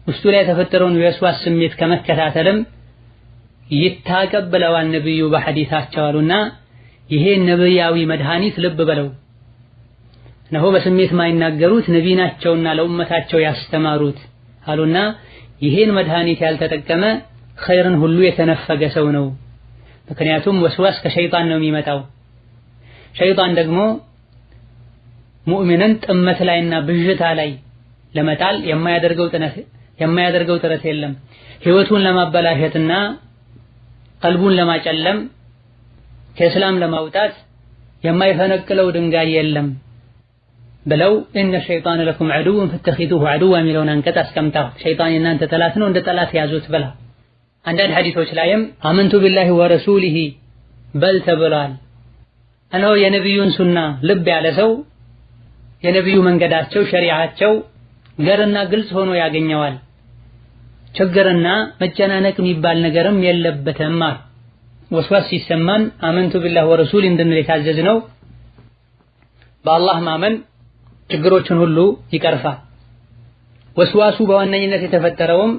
ውስጡ ላይ የተፈጠረውን የወስዋስ ስሜት ከመከታተልም ይታቀበለዋል ነብዩ በሐዲታቸው አሉና ይሄ ነብያዊ መድኃኒት ልብ በለው ነው በስሜት ማይናገሩት ነብይ ናቸውና ለኡመታቸው ያስተማሩት አሉና ይሄን መድኃኒት ያልተጠቀመ ኸይርን ሁሉ የተነፈገ ሰው ነው ምክንያቱም ወስዋስ ከሸይጣን ነው የሚመጣው ሸይጣን ደግሞ ሙእሚንን ጥመት ላይና ብዥታ ላይ ለመጣል የማያደርገው ጥረት የለም ህይወቱን ለማበላሸትና ቀልቡን ለማጨለም ከእስላም ለማውጣት የማይፈነቅለው ድንጋይ የለም ብለው እነ ሸይጣን ለኩም ዐዱውን ፈተኺዙሁ ዐዱዋ የሚለውን አንቀጽ አስቀምጠው ሸይጣን የናንተ ጠላት ነው እንደ ጠላት ያዙት ብላ አንዳንድ ሐዲሶች ላይም አመንቱ ቢላሂ ወረሱሊሂ በል ተብሏል እነሆ የነብዩን ሱና ልብ ያለ ሰው የነብዩ መንገዳቸው ሸሪዓቸው ገርና ግልጽ ሆኖ ያገኘዋል ችግርና መጨናነቅ የሚባል ነገርም የለበትም ወስዋስ ሲሰማን አመንቱ ቢላሂ ወረሱሊ እንድንል የታዘዝነው በአላህ ማመን ችግሮችን ሁሉ ይቀርፋል ወስዋሱ በዋነኝነት የተፈጠረውም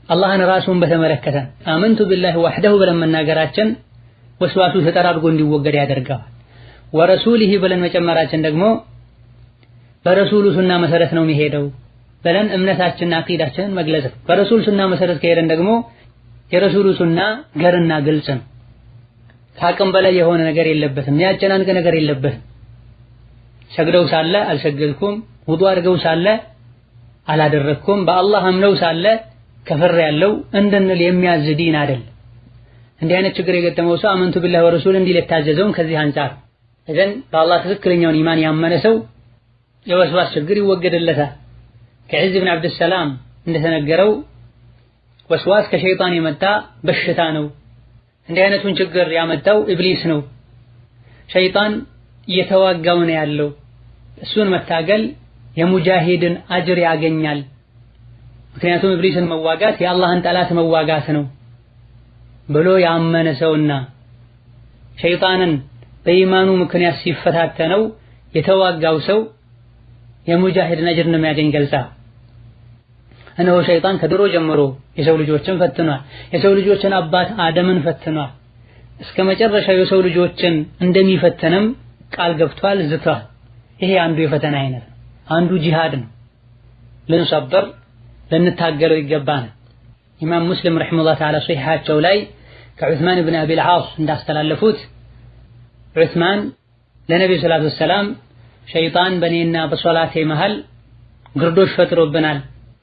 አላህን ራሱን በተመለከተ አመንቱ ቢላሂ ወህደሁ ብለን መናገራችን ወስዋሱ ተጠራርጎ እንዲወገድ ያደርጋል ወረሱሊሂ ብለን መጨመራችን ደግሞ በረሱሉ ሱና መሰረት ነው የሚሄደው ብለን እምነታችንና አቂዳችንን መግለጽ በረሱል ሱና መሰረት ከሄደን ደግሞ የረሱሉ ሱና ገርና ግልጽ ነው ከአቅም በላይ የሆነ ነገር የለበትም ያጨናንቅ ነገር የለበትም ሰግደው ሳለ አልሰገድኩም ውዱእ አድርገው ሳለ አላደረኩም በአላህ አምነው ሳለ ከፈር ያለው እንድንል የሚያዝ ዲን አይደል እንዲህ አይነት ችግር የገጠመው ሰው አመንቱ ቢላሂ ወረሱል እንዲል የታዘዘውም ከዚህ አንፃር እዘን በአላህ ትክክለኛውን ኢማን ያመነ ሰው የወስዋስ ችግር ይወገድለታል ከዒዝ ብን አብድሰላም እንደተነገረው ወስዋስ ከሸይጣን የመጣ በሽታ ነው እንዲህ አይነቱን ችግር ያመጣው ኢብሊስ ነው ሸይጣን እየተዋጋው ነው ያለው እሱን መታገል የሙጃሂድን አጅር ያገኛል ምክንያቱም ኢብሊስን መዋጋት የአላህን ጠላት መዋጋት ነው ብሎ ያመነ ሰውና ሸይጣንን በኢማኑ ምክንያት ሲፈታተነው የተዋጋው ሰው የሙጃሂድን አጅር ነው የሚያገኝ ገልጻ እነሆ ሸይጣን ከድሮ ጀምሮ የሰው ልጆችን ፈትኗል የሰው ልጆችን አባት አደምን ፈትኗል እስከ መጨረሻው የሰው ልጆችን እንደሚፈተንም ቃል ገብቷል ዝቷል ይሄ አንዱ የፈተና አይነት አንዱ ጂሃድ ነው ልንሰብር ልንታገለው ይገባናል ኢማም ሙስሊም ረሂመሁላህ ተዓላ ሶሒሐቸው ላይ ከዑስማን ኢብኑ አቢል ዓስ እንዳስተላለፉት ዑስማን ለነብዩ ሰለላሁ ዐለይሂ ወሰለም ሸይጣን በኔና በሶላቴ መሃል ግርዶሽ ፈጥሮብናል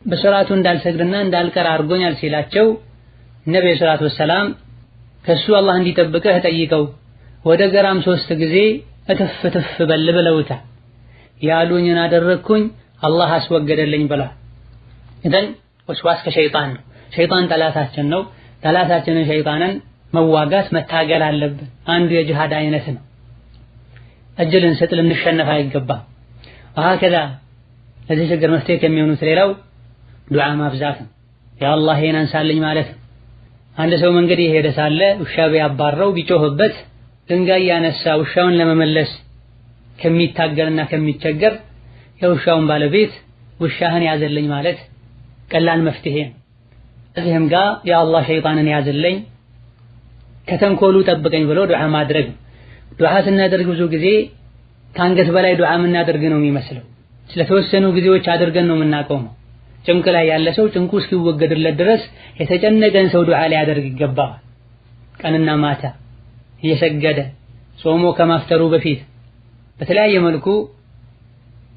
በሶላቱ እንዳልሰግድና እንዳልቀር አድርጎኛል ሲላቸው ነብዩ ሰለላሁ ዐለይሂ ወሰለም ከሱ አላህ እንዲጠብቅህ ጠይቀው ወደ ገራም 3 ጊዜ እትፍ በል ብለውታል ያሉኝን አደረኩኝ አላህ አስወገደልኝ ብላ ኢዘን ወስዋስ ከሸይጣን ነው ሸይጣን ጠላታችን ነው ጠላታችንን ሸይጣንን መዋጋት መታገል አለብን አንዱ የጂሃድ አይነት ነው እጅልን ሰጥ ልንሸነፍ አይገባም ወሀከዛ ለዚህ ችግር መፍትሄ ከሚሆኑት ሌላው ዱዓ ማብዛት ነው ያ አላህ ይሄን አንሳልኝ ማለት አንድ ሰው መንገድ ይሄደ ሳለ ውሻ ቢያባረው ቢጮህበት ድንጋይ ያነሳ ውሻውን ለመመለስ ከሚታገልና ከሚቸገር የውሻውን ባለቤት ውሻህን ያዘልኝ ማለት ቀላል መፍትሄ ነው እዚህም ጋር ያ አላህ ሸይጣንን ያዘልኝ ከተንኮሉ ጠብቀኝ ብሎ ዱዓ ማድረግ ዱዓ ስናደርግ ብዙ ጊዜ ከአንገት በላይ ዱዓ የምናደርግ ነው የሚመስለው ስለተወሰኑ ጊዜዎች አድርገን ነው የምናቆመው ጭንቅ ላይ ያለ ሰው ጭንቁ እስኪወገድለት ድረስ የተጨነቀን ሰው ዱዓ ሊያደርግ ይገባል ቀንና ማታ እየሰገደ ጾሞ ከማፍጠሩ በፊት በተለያየ መልኩ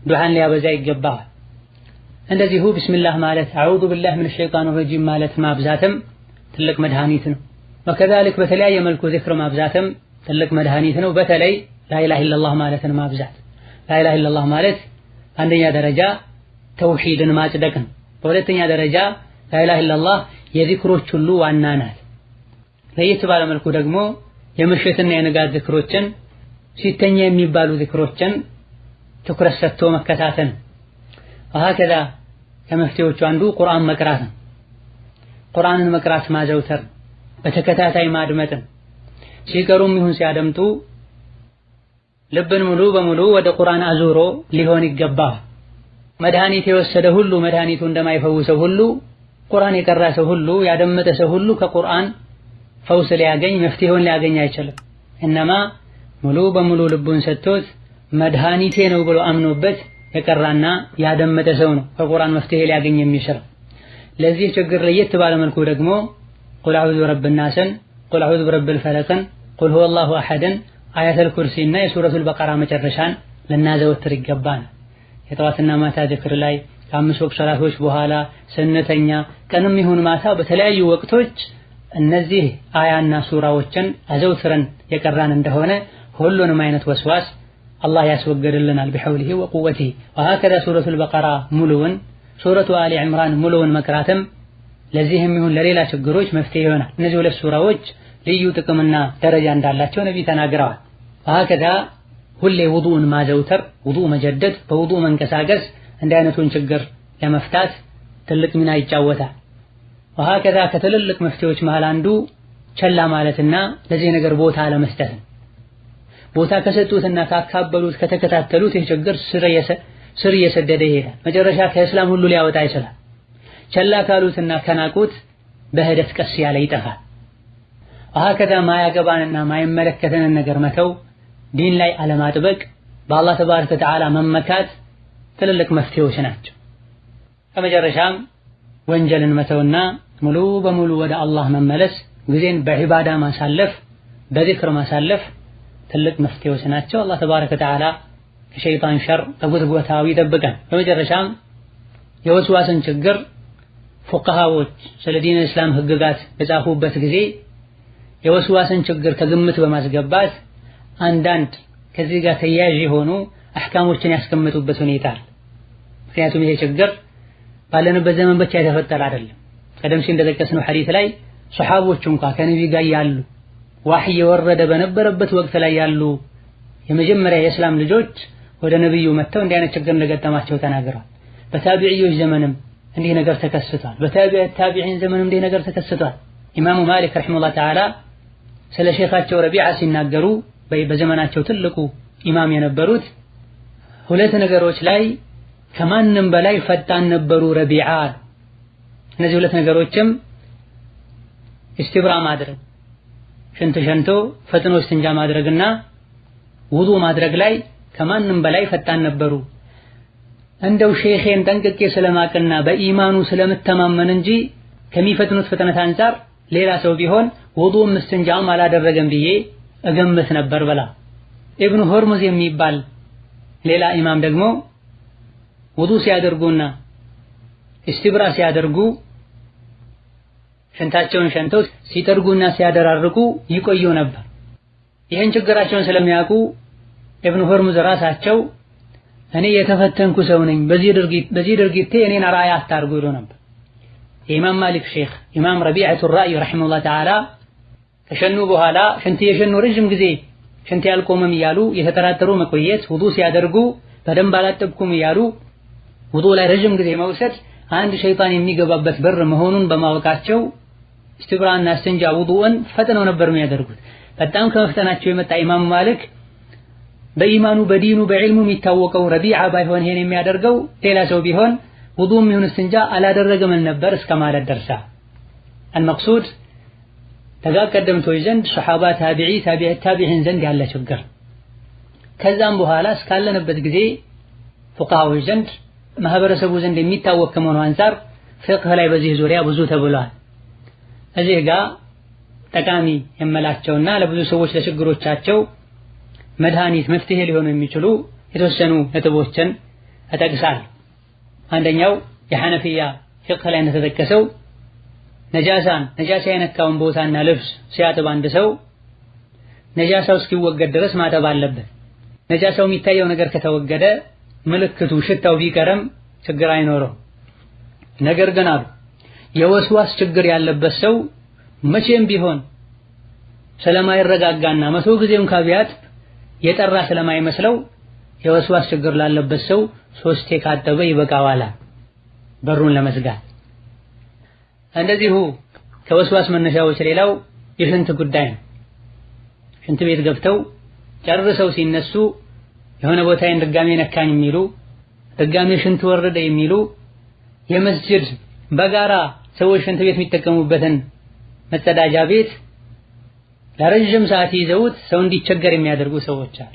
ዱዓን ሊያበዛ ይገባል። እንደዚሁ ቢስሚላህ ማለት አዑዙ ቢላህ ሚነሽ ሸይጣኒ ረጂም ማለት ማብዛትም ትልቅ መድኃኒት ነው። ወከዛሊክ በተለያየ መልኩ ዚክር ማብዛትም ትልቅ መድኃኒት ነው። በተለይ ላኢላሃ ኢለላህ ማለትን ማብዛት። ላኢላሃ ኢለላህ ማለት አንደኛ ደረጃ ተውሂድን ማጽደቅ ነው። በሁለተኛ ደረጃ ላኢላሃ ኢለላህ የዚክሮች ሁሉ ዋና ናት። ለየት ባለ መልኩ ደግሞ የምሽትና የንጋት ዚክሮችን፣ ሲተኛ የሚባሉ ዚክሮችን ትኩረት ሰጥቶ መከታተል። ወሀከዛ ከመፍትሄዎቹ አንዱ ቁርአን መቅራት ነው። ቁርአንን መቅራት ማዘውተር፣ በተከታታይ ማድመጥን፣ ሲቀሩም ይሁን ሲያደምጡ ልብን ሙሉ በሙሉ ወደ ቁርአን አዙሮ ሊሆን ይገባል። መድኃኒት የወሰደ ሁሉ መድኃኒቱ እንደማይፈውሰው ሁሉ ቁርአን የቀራ ሰው ሁሉ ያደመጠ ሰው ሁሉ ከቁርአን ፈውስ ሊያገኝ መፍትሄውን ሊያገኝ አይችልም። እነማ ሙሉ በሙሉ ልቡን ሰጥቶት መድኃኒቴ ነው ብሎ አምኖበት የቀራና ያደመጠ ሰው ነው ከቁርአን መፍትሄ ሊያገኝ የሚችለው። ለዚህ ችግር ለየት ባለ መልኩ ደግሞ ቁል አዑዙ ቢረቢን ናስን፣ ቁል አዑዙ ቢረቢል ፈለቅን፣ ቁል ሁወላሁ አሐድን፣ አያተል ኩርሲና የሱረቱል በቀራ መጨረሻን ልናዘወትር ይገባል። የጠዋትና ማታ ዚክር ላይ ከአምስት ወቅት ሰላቶች በኋላ ስንተኛ ቀንም ይሁን ማታ በተለያዩ ወቅቶች እነዚህ አያና ሱራዎችን አዘውትረን የቀራን እንደሆነ ሁሉንም አይነት ወስዋስ አላህ ያስወገድልናል ቢሐውሊሂ ወቁወቲሂ። ወሀከዛ ሱረቱል በቀራ ሙሉውን፣ ሱረቱ አሊ ዒምራን ሙሉውን መቅራትም ለዚህም ይሁን ለሌላ ችግሮች መፍትሄ ይሆናል። እነዚህ ሁለት ሱራዎች ልዩ ጥቅምና ደረጃ እንዳላቸው ነብይ ተናግረዋል። ወሀከዛ ሁሌ ውዱእን ማዘውተር፣ ውዱእ መጀደድ፣ በውዱእ መንቀሳቀስ እንዲህ አይነቱን ችግር ለመፍታት ትልቅ ሚና ይጫወታል። ወሀከዛ ከትልልቅ መፍትሄዎች መሃል አንዱ ቸላ ማለትና ለዚህ ነገር ቦታ አለመስጠት ነው። ቦታ ከሰጡትና ካካበሉት ከተከታተሉት ይህ ችግር ስር እየሰደደ ይሄዳል። መጨረሻ ከእስላም ሁሉ ሊያወጣ ይችላል። ቸላ ካሉትና ከናቁት በሂደት ቀስ ያለ ይጠፋል። ወሀከዛ ማያገባንና ማይመለከተንን ነገር መተው፣ ዲን ላይ አለማጥበቅ፣ በአላህ ተባረከ ወተዓላ መመካት ትልልቅ መፍትሄዎች ናቸው። ከመጨረሻም ወንጀልን መተውና ሙሉ በሙሉ ወደ አላህ መመለስ፣ ጊዜን በዒባዳ ማሳለፍ፣ በዚክር ማሳለፍ ትልቅ መፍትሄዎች ናቸው። አላህ ተባረከ ወተዓላ ከሸይጣን ሸር ከጉትጎታው ይጠብቀን። በመጨረሻም የወስዋስን ችግር ፉቃሃዎች ስለ ዲን እስላም ህግጋት በጻፉበት ጊዜ የወስዋስን ችግር ከግምት በማስገባት አንዳንድ ከዚህ ጋር ተያያዥ የሆኑ አህካሞችን ያስቀምጡበት ሁኔታ አለ። ምክንያቱም ይሄ ችግር ባለንበት ዘመን ብቻ የተፈጠረ አይደለም። ቀደም ሲል እንደጠቀስነው ሐዲስ ላይ ሱሐቦች እንኳን ከነቢዩ ጋር ያሉ ዋህይ የወረደ በነበረበት ወቅት ላይ ያሉ የመጀመሪያ የእስላም ልጆች ወደ ነብዩ መጥተው እንዲህ አይነት ችግር እንደገጠማቸው ተናግረዋል። በታቢዒዎች ዘመንም እንዲህ ነገር ተከስቷል። በታቢዒን ዘመንም እንዲህ ነገር ተከስቷል። ኢማሙ ማሊክ ረሂመሁላህ ተዓላ ስለ ሼኻቸው ረቢዓ ሲናገሩ በዘመናቸው ትልቁ ኢማም የነበሩት ሁለት ነገሮች ላይ ከማንም በላይ ፈጣን ነበሩ ረቢዓ። እነዚህ ሁለት ነገሮችም ኢስቲብራ ማድረግ፣ ሽንት ሸንቶ ፈጥኖ እስትንጃ ማድረግና ውዱእ ማድረግ ላይ ከማንም በላይ ፈጣን ነበሩ። እንደው ሼኼን ጠንቅቄ ስለማቅና በኢማኑ ስለምተማመን እንጂ ከሚፈጥኑት ፍጥነት አንፃር ሌላ ሰው ቢሆን ውዱእም እስትንጃም አላደረገም ብዬ እገምት ነበር በላ። ኢብኑ ሁርሙዝ የሚባል ሌላ ኢማም ደግሞ ውዱእ ሲያደርጉና ኢስቲብራ ሲያደርጉ ሽንታቸውን ሸንተው ሲጠርጉና ሲያደራርቁ ይቆዩ ነበር። ይህን ችግራቸውን ስለሚያውቁ ኢብኑ ሁርሙዝ ራሳቸው እኔ የተፈተንኩ ሰው ነኝ፣ በዚህ ድርጊቴ እኔን አርአያ አታርጉ ይሉ ነበር። የኢማም ማሊክ ሼኽ ኢማም ረቢዐቱ ራእይ ረሂመሁላህ ተዓላ ከሸኑ በኋላ ሽንት የሸኑ ረጅም ጊዜ ሽንት ያልቆመም እያሉ የተጠራጠሩ መቆየት፣ ውዱእ ሲያደርጉ በደንብ አላጠብኩም እያሉ ውዱእ ላይ ረጅም ጊዜ መውሰድ አንድ ሸይጣን የሚገባበት በር መሆኑን በማወቃቸው ኢስቲብራና እስትንጃ ውዱእን ፈጥነው ነበር የሚያደርጉት። በጣም ከመፍጠናቸው የመጣ ኢማም ማሊክ በኢማኑ በዲኑ በዕልሙ የሚታወቀው ረቢዓ ባይሆን ይሄን የሚያደርገው ሌላ ሰው ቢሆን ውዱእም ይሁን እስትንጃ አላደረገም ነበር እስከ ማለት ደርሳ። አልመቅሱድ ተጋር ቀደምቶች ዘንድ ሱሐባ፣ ታቢዒ፣ ታቢዒን ዘንድ ያለ ችግር ከዛም በኋላ እስካለንበት ጊዜ ፉቃሃዎች ዘንድ ማህበረሰቡ ዘንድ የሚታወቅ ከመሆኑ አንፃር ፍቅህ ላይ በዚህ ዙሪያ ብዙ ተብሏል። እዚህ ጋር ጠቃሚ የመላቸውና ለብዙ ሰዎች ለችግሮቻቸው መድኃኒት መፍትሄ ሊሆኑ የሚችሉ የተወሰኑ ነጥቦችን እጠቅሳለሁ። አንደኛው የሐነፊያ ፊቅህ ላይ እንደተጠቀሰው ነጃሳ የነካውን ቦታና ልብስ ሲያጥብ አንድ ሰው ነጃሳው እስኪወገድ ድረስ ማጠብ አለበት። ነጃሳው የሚታየው ነገር ከተወገደ ምልክቱ ሽታው ቢቀርም ችግር አይኖረው። ነገር ግን አሉ የወስዋስ ችግር ያለበት ሰው መቼም ቢሆን ስለማይረጋጋና 100 ጊዜም ካቢያጥብ የጠራ ስለማይመስለው የወስዋስ ችግር ላለበት ሰው 3 ካጠበ ይበቃዋል በሩን ለመዝጋት። እንደዚሁ ከወስዋስ መነሻዎች ሌላው የሽንት ጉዳይ ነው። ሽንት ቤት ገብተው ጨርሰው ሲነሱ የሆነ ቦታዬን ድጋሜ ነካኝ የሚሉ ድጋሜ ሽንት ወረደ የሚሉ የመስጂድ በጋራ ሰዎች ሽንት ቤት የሚጠቀሙበትን መጸዳጃ ቤት ለረጅም ሰዓት ይዘውት ሰው እንዲቸገር የሚያደርጉ ሰዎች አሉ።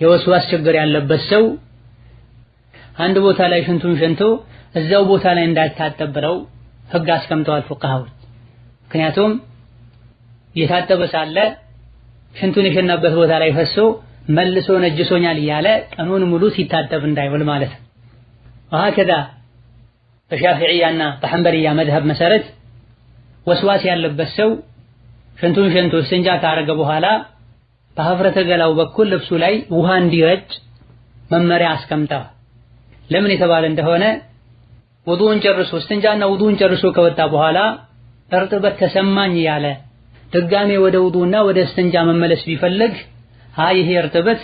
የወስዋስ ችግር ያለበት ሰው አንድ ቦታ ላይ ሽንቱን ሸንቶ እዛው ቦታ ላይ እንዳይታጠብረው ህግ አስቀምጠዋል ፉቃሃዎች። ምክንያቱም የታጠበ ሳለ ሽንቱን የሸናበት ቦታ ላይ ፈሶ መልሶ ነጅሶኛል እያለ ቀኑን ሙሉ ሲታጠብ እንዳይውል ማለት ነው። ወሀከዛ በሻፊዒያና በሐንበልያ መዝሀብ መሰረት ወስዋስ ያለበት ሰው ሽንቱን ሸንቶ እስቲንጃ ካረገ በኋላ በሀፍረተ ገላው በኩል ልብሱ ላይ ውሃ እንዲረጭ መመሪያ አስቀምጠዋል። ለምን የተባለ እንደሆነ ውዱእን ጨርሶ እስቲንጃና ውዱእን ጨርሶ ከወጣ በኋላ እርጥበት ተሰማኝ ያለ ድጋሜ ወደ ውዱእና ወደ እስቲንጃ መመለስ ቢፈልግ ይሄ እርጥበት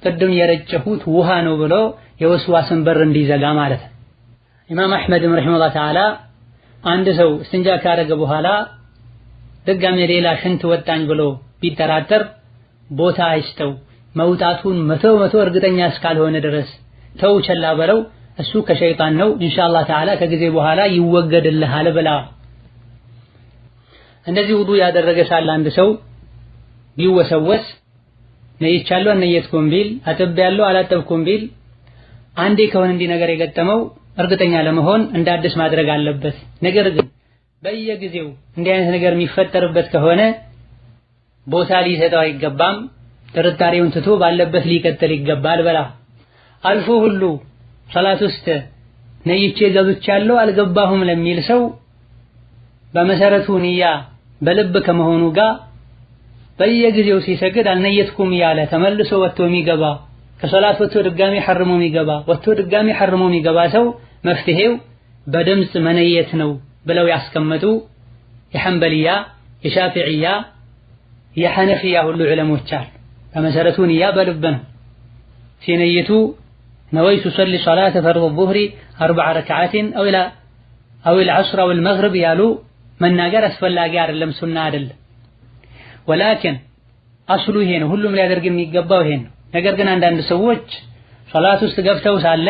ቅድም የረጨሁት ውሃ ነው ብሎ የወስዋስን በር እንዲዘጋ ማለት ነው። ኢማም አሕመድም ረሂመሁላህ ተዓላ አንድ ሰው እስቲንጃ ካረገ በኋላ ድጋሜ ሌላ ሽንት ወጣኝ ብሎ ቢጠራጠር ቦታ አይስጠው፣ መውጣቱን 100% እርግጠኛ እስካልሆነ ድረስ ተው ቸላ በለው፣ እሱ ከሸይጣን ነው ኢንሻአላህ ተዓላ ከጊዜ በኋላ ይወገድልሃል ብላ። እንደዚህ ውዱእ ያደረገ ሳለ አንድ ሰው ቢወሰወስ ነይቻለሁ አነየትኩም ቢል አጥቤያለሁ አላጠብኩም ቢል አንዴ ከሆነ እንዲህ ነገር የገጠመው እርግጠኛ ለመሆን እንደ አዲስ ማድረግ አለበት። ነገር ግን በየጊዜው እንዲህ አይነት ነገር የሚፈጠርበት ከሆነ ቦታ ሊሰጠው አይገባም። ጥርጣሬውን ትቶ ባለበት ሊቀጥል ይገባል በላ። አልፎ ሁሉ ሶላት ውስጥ ነይቼ ገብቻለሁ አልገባሁም ለሚል ሰው በመሰረቱ ንያ በልብ ከመሆኑ ጋር በየጊዜው ሲሰግድ አልነየትኩም ያለ ተመልሶ ወጥቶ የሚገባ ከሶላት ወጥቶ ድጋሚ ሐርሞ የሚገባ ወጥቶ ድጋሚ ሐርሞ የሚገባ ሰው መፍትሄው በድምጽ መነየት ነው ብለው ያስቀመጡ የሐንበልያ የሻፊዒያ የሐነፊያ ሁሉ ዑለሞች አሉ። በመሰረቱ ንያ በልብ ነው። ሲነይቱ ነወይቱ ሶሊ ሶላተ ፈርድ ዙህሪ 4 ረክዓትን አው العصر او المغرب ያሉ መናገር አስፈላጊ አይደለም፣ ሱና አይደለም። ወላኪን አስሉ ይሄ ነው፣ ሁሉም ሊያደርግ የሚገባው ይሄ ነው። ነገር ግን አንዳንድ ሰዎች ሶላት ውስጥ ገብተው ሳለ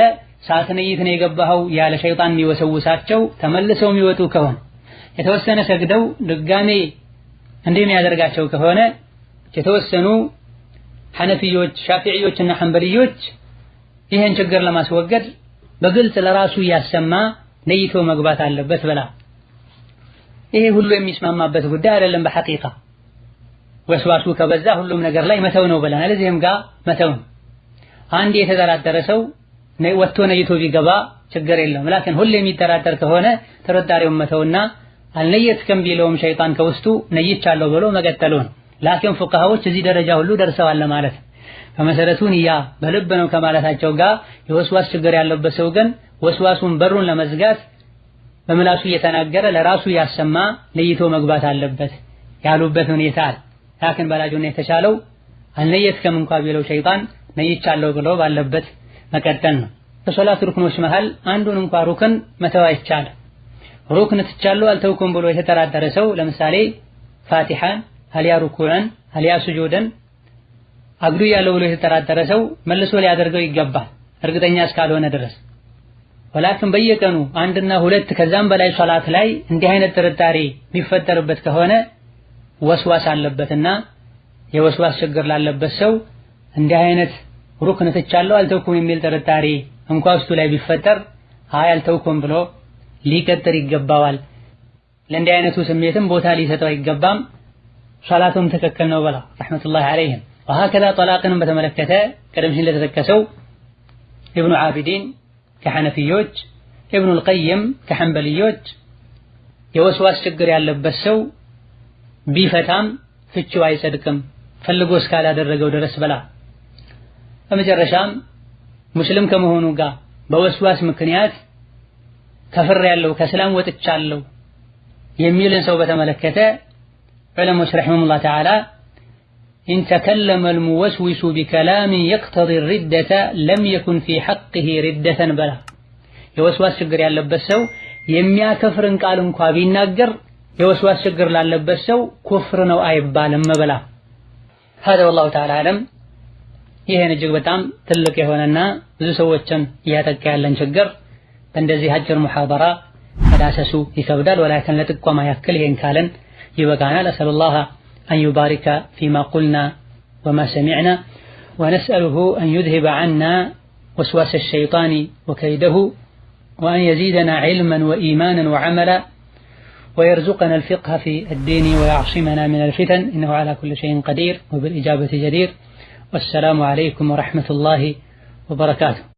ሳትነይት ነው የገባኸው ያለ ሸይጣን የሚወሰውሳቸው ተመልሰው የሚወጡ ከሆነ የተወሰነ ሰግደው ድጋሜ እንደሚያደርጋቸው ከሆነ የተወሰኑ ሐነፊዮች ሻፊዒዮችና ሐንበልዮች ይሄን ችግር ለማስወገድ በግልጽ ለራሱ ያሰማ ነይቶ መግባት አለበት ብላ። ይሄ ሁሉ የሚስማማበት ጉዳይ አይደለም። በሐቂቃ ወስዋሱ ከበዛ ሁሉም ነገር ላይ መተው ነው ብለናል። እዚህም ጋር መተው ነው። አንድ የተጠራጠረ ሰው ወጥቶ ነይቶ ቢገባ ችግር የለውም። ላኪን ሁሌ የሚጠራጠር ከሆነ ጥርጣሬውን መተውና አልነየትከም ቢለውም ሸይጣን ከውስጡ ነይቻለሁ ብሎ መቀጠሉን። ላኪን ፉቃሃዎች እዚህ ደረጃ ሁሉ ደርሰዋል ማለት በመሰረቱ ንያ በልብ ነው ከማለታቸው ጋር የወስዋስ ችግር ያለበት ሰው ግን ወስዋሱን በሩን ለመዝጋት በምላሱ እየተናገረ ለራሱ ያሰማ ነይቶ መግባት አለበት ያሉበት ሁኔታ አለ። ላኪን በላጁና የተቻለው አልነየትከም እንኳን ቢለው ሸይጣን ነይቻለሁ ብሎ ባለበት መቀጠል ነው። ከሶላት ሩክኖች መሃል አንዱን እንኳን ሩክን መተው አይቻልም። ሩክን ትቻለሁ አልተውኩም ብሎ የተጠራጠረ ሰው ለምሳሌ ፋቲሃን አልያ ሩኩዕን አልያ ሱጁድን አግዱ ያለው ብሎ የተጠራጠረ ሰው መልሶ ሊያደርገው ይገባል እርግጠኛ እስካልሆነ ድረስ። ወላኪን በየቀኑ አንድና ሁለት ከዛም በላይ ሶላት ላይ እንዲህ አይነት ጥርጣሬ የሚፈጠርበት ከሆነ ወስዋስ አለበትና የወስዋስ ችግር ላለበት ሰው እንዲህ አይነት ሩክን ትቻለሁ አልተውኩም የሚል ጥርጣሬ እንኳን ውስጡ ላይ ቢፈጠር አልተውኩም ብሎ ሊቀጥር ይገባዋል። ለእንዲህ አይነቱ ስሜትም ቦታ ሊሰጠው አይገባም። ሶላቱም ትክክል ነው ብላ ረሕመቱላሂ ዐለይሂም وهكذا طلاقንም በተመለከተ ቀደም ሲል ለተጠቀሰው ኢብኑ ዓቢዲን ከሐነፊዮች ኢብኑ አልቀይም ከሐንበሊዮች የወስዋስ ችግር ያለበት ሰው ቢፈታም ፍቺው አይጸድቅም ፈልጎ እስካላደረገው ድረስ በላ። በመጨረሻም ሙስሊም ከመሆኑ ጋር በወስዋስ ምክንያት ከፍሬያለሁ ከእስላም ወጥቻለሁ የሚልን ሰው በተመለከተ ዑለሞች ረሒመሁሙላህ ተዓላ إن تكلم الموسوس بكلام يقتضي الردة لم يكن في حقه ردة بلا የወስዋስ ችግር ያለበት ሰው የሚያከፍርን ቃል እንኳን ቢናገር የወስዋስ ችግር ላለበት ሰው ኩፍር ነው አይባልም በላ። هذا والله تعالى أعلم። ይሄን እጅግ በጣም ትልቅ የሆነና ብዙ ሰዎችን እያጠቃ ያለን ችግር በእንደዚህ አጭር ሙሐደራ መዳሰሱ ይከብዳል። ወላኪን ለጥቆማ ያክል ይሄን ካለን ይበቃናል። አሰሉላህ أن يبارك فيما قلنا وما سمعنا ونسأله أن يذهب عنا وسواس الشيطان وكيده وأن يزيدنا علما وإيمانا وعملا ويرزقنا الفقه في الدين ويعصمنا من الفتن إنه على كل شيء قدير وبالإجابة جدير. والسلام عليكم ورحمة الله وبركاته.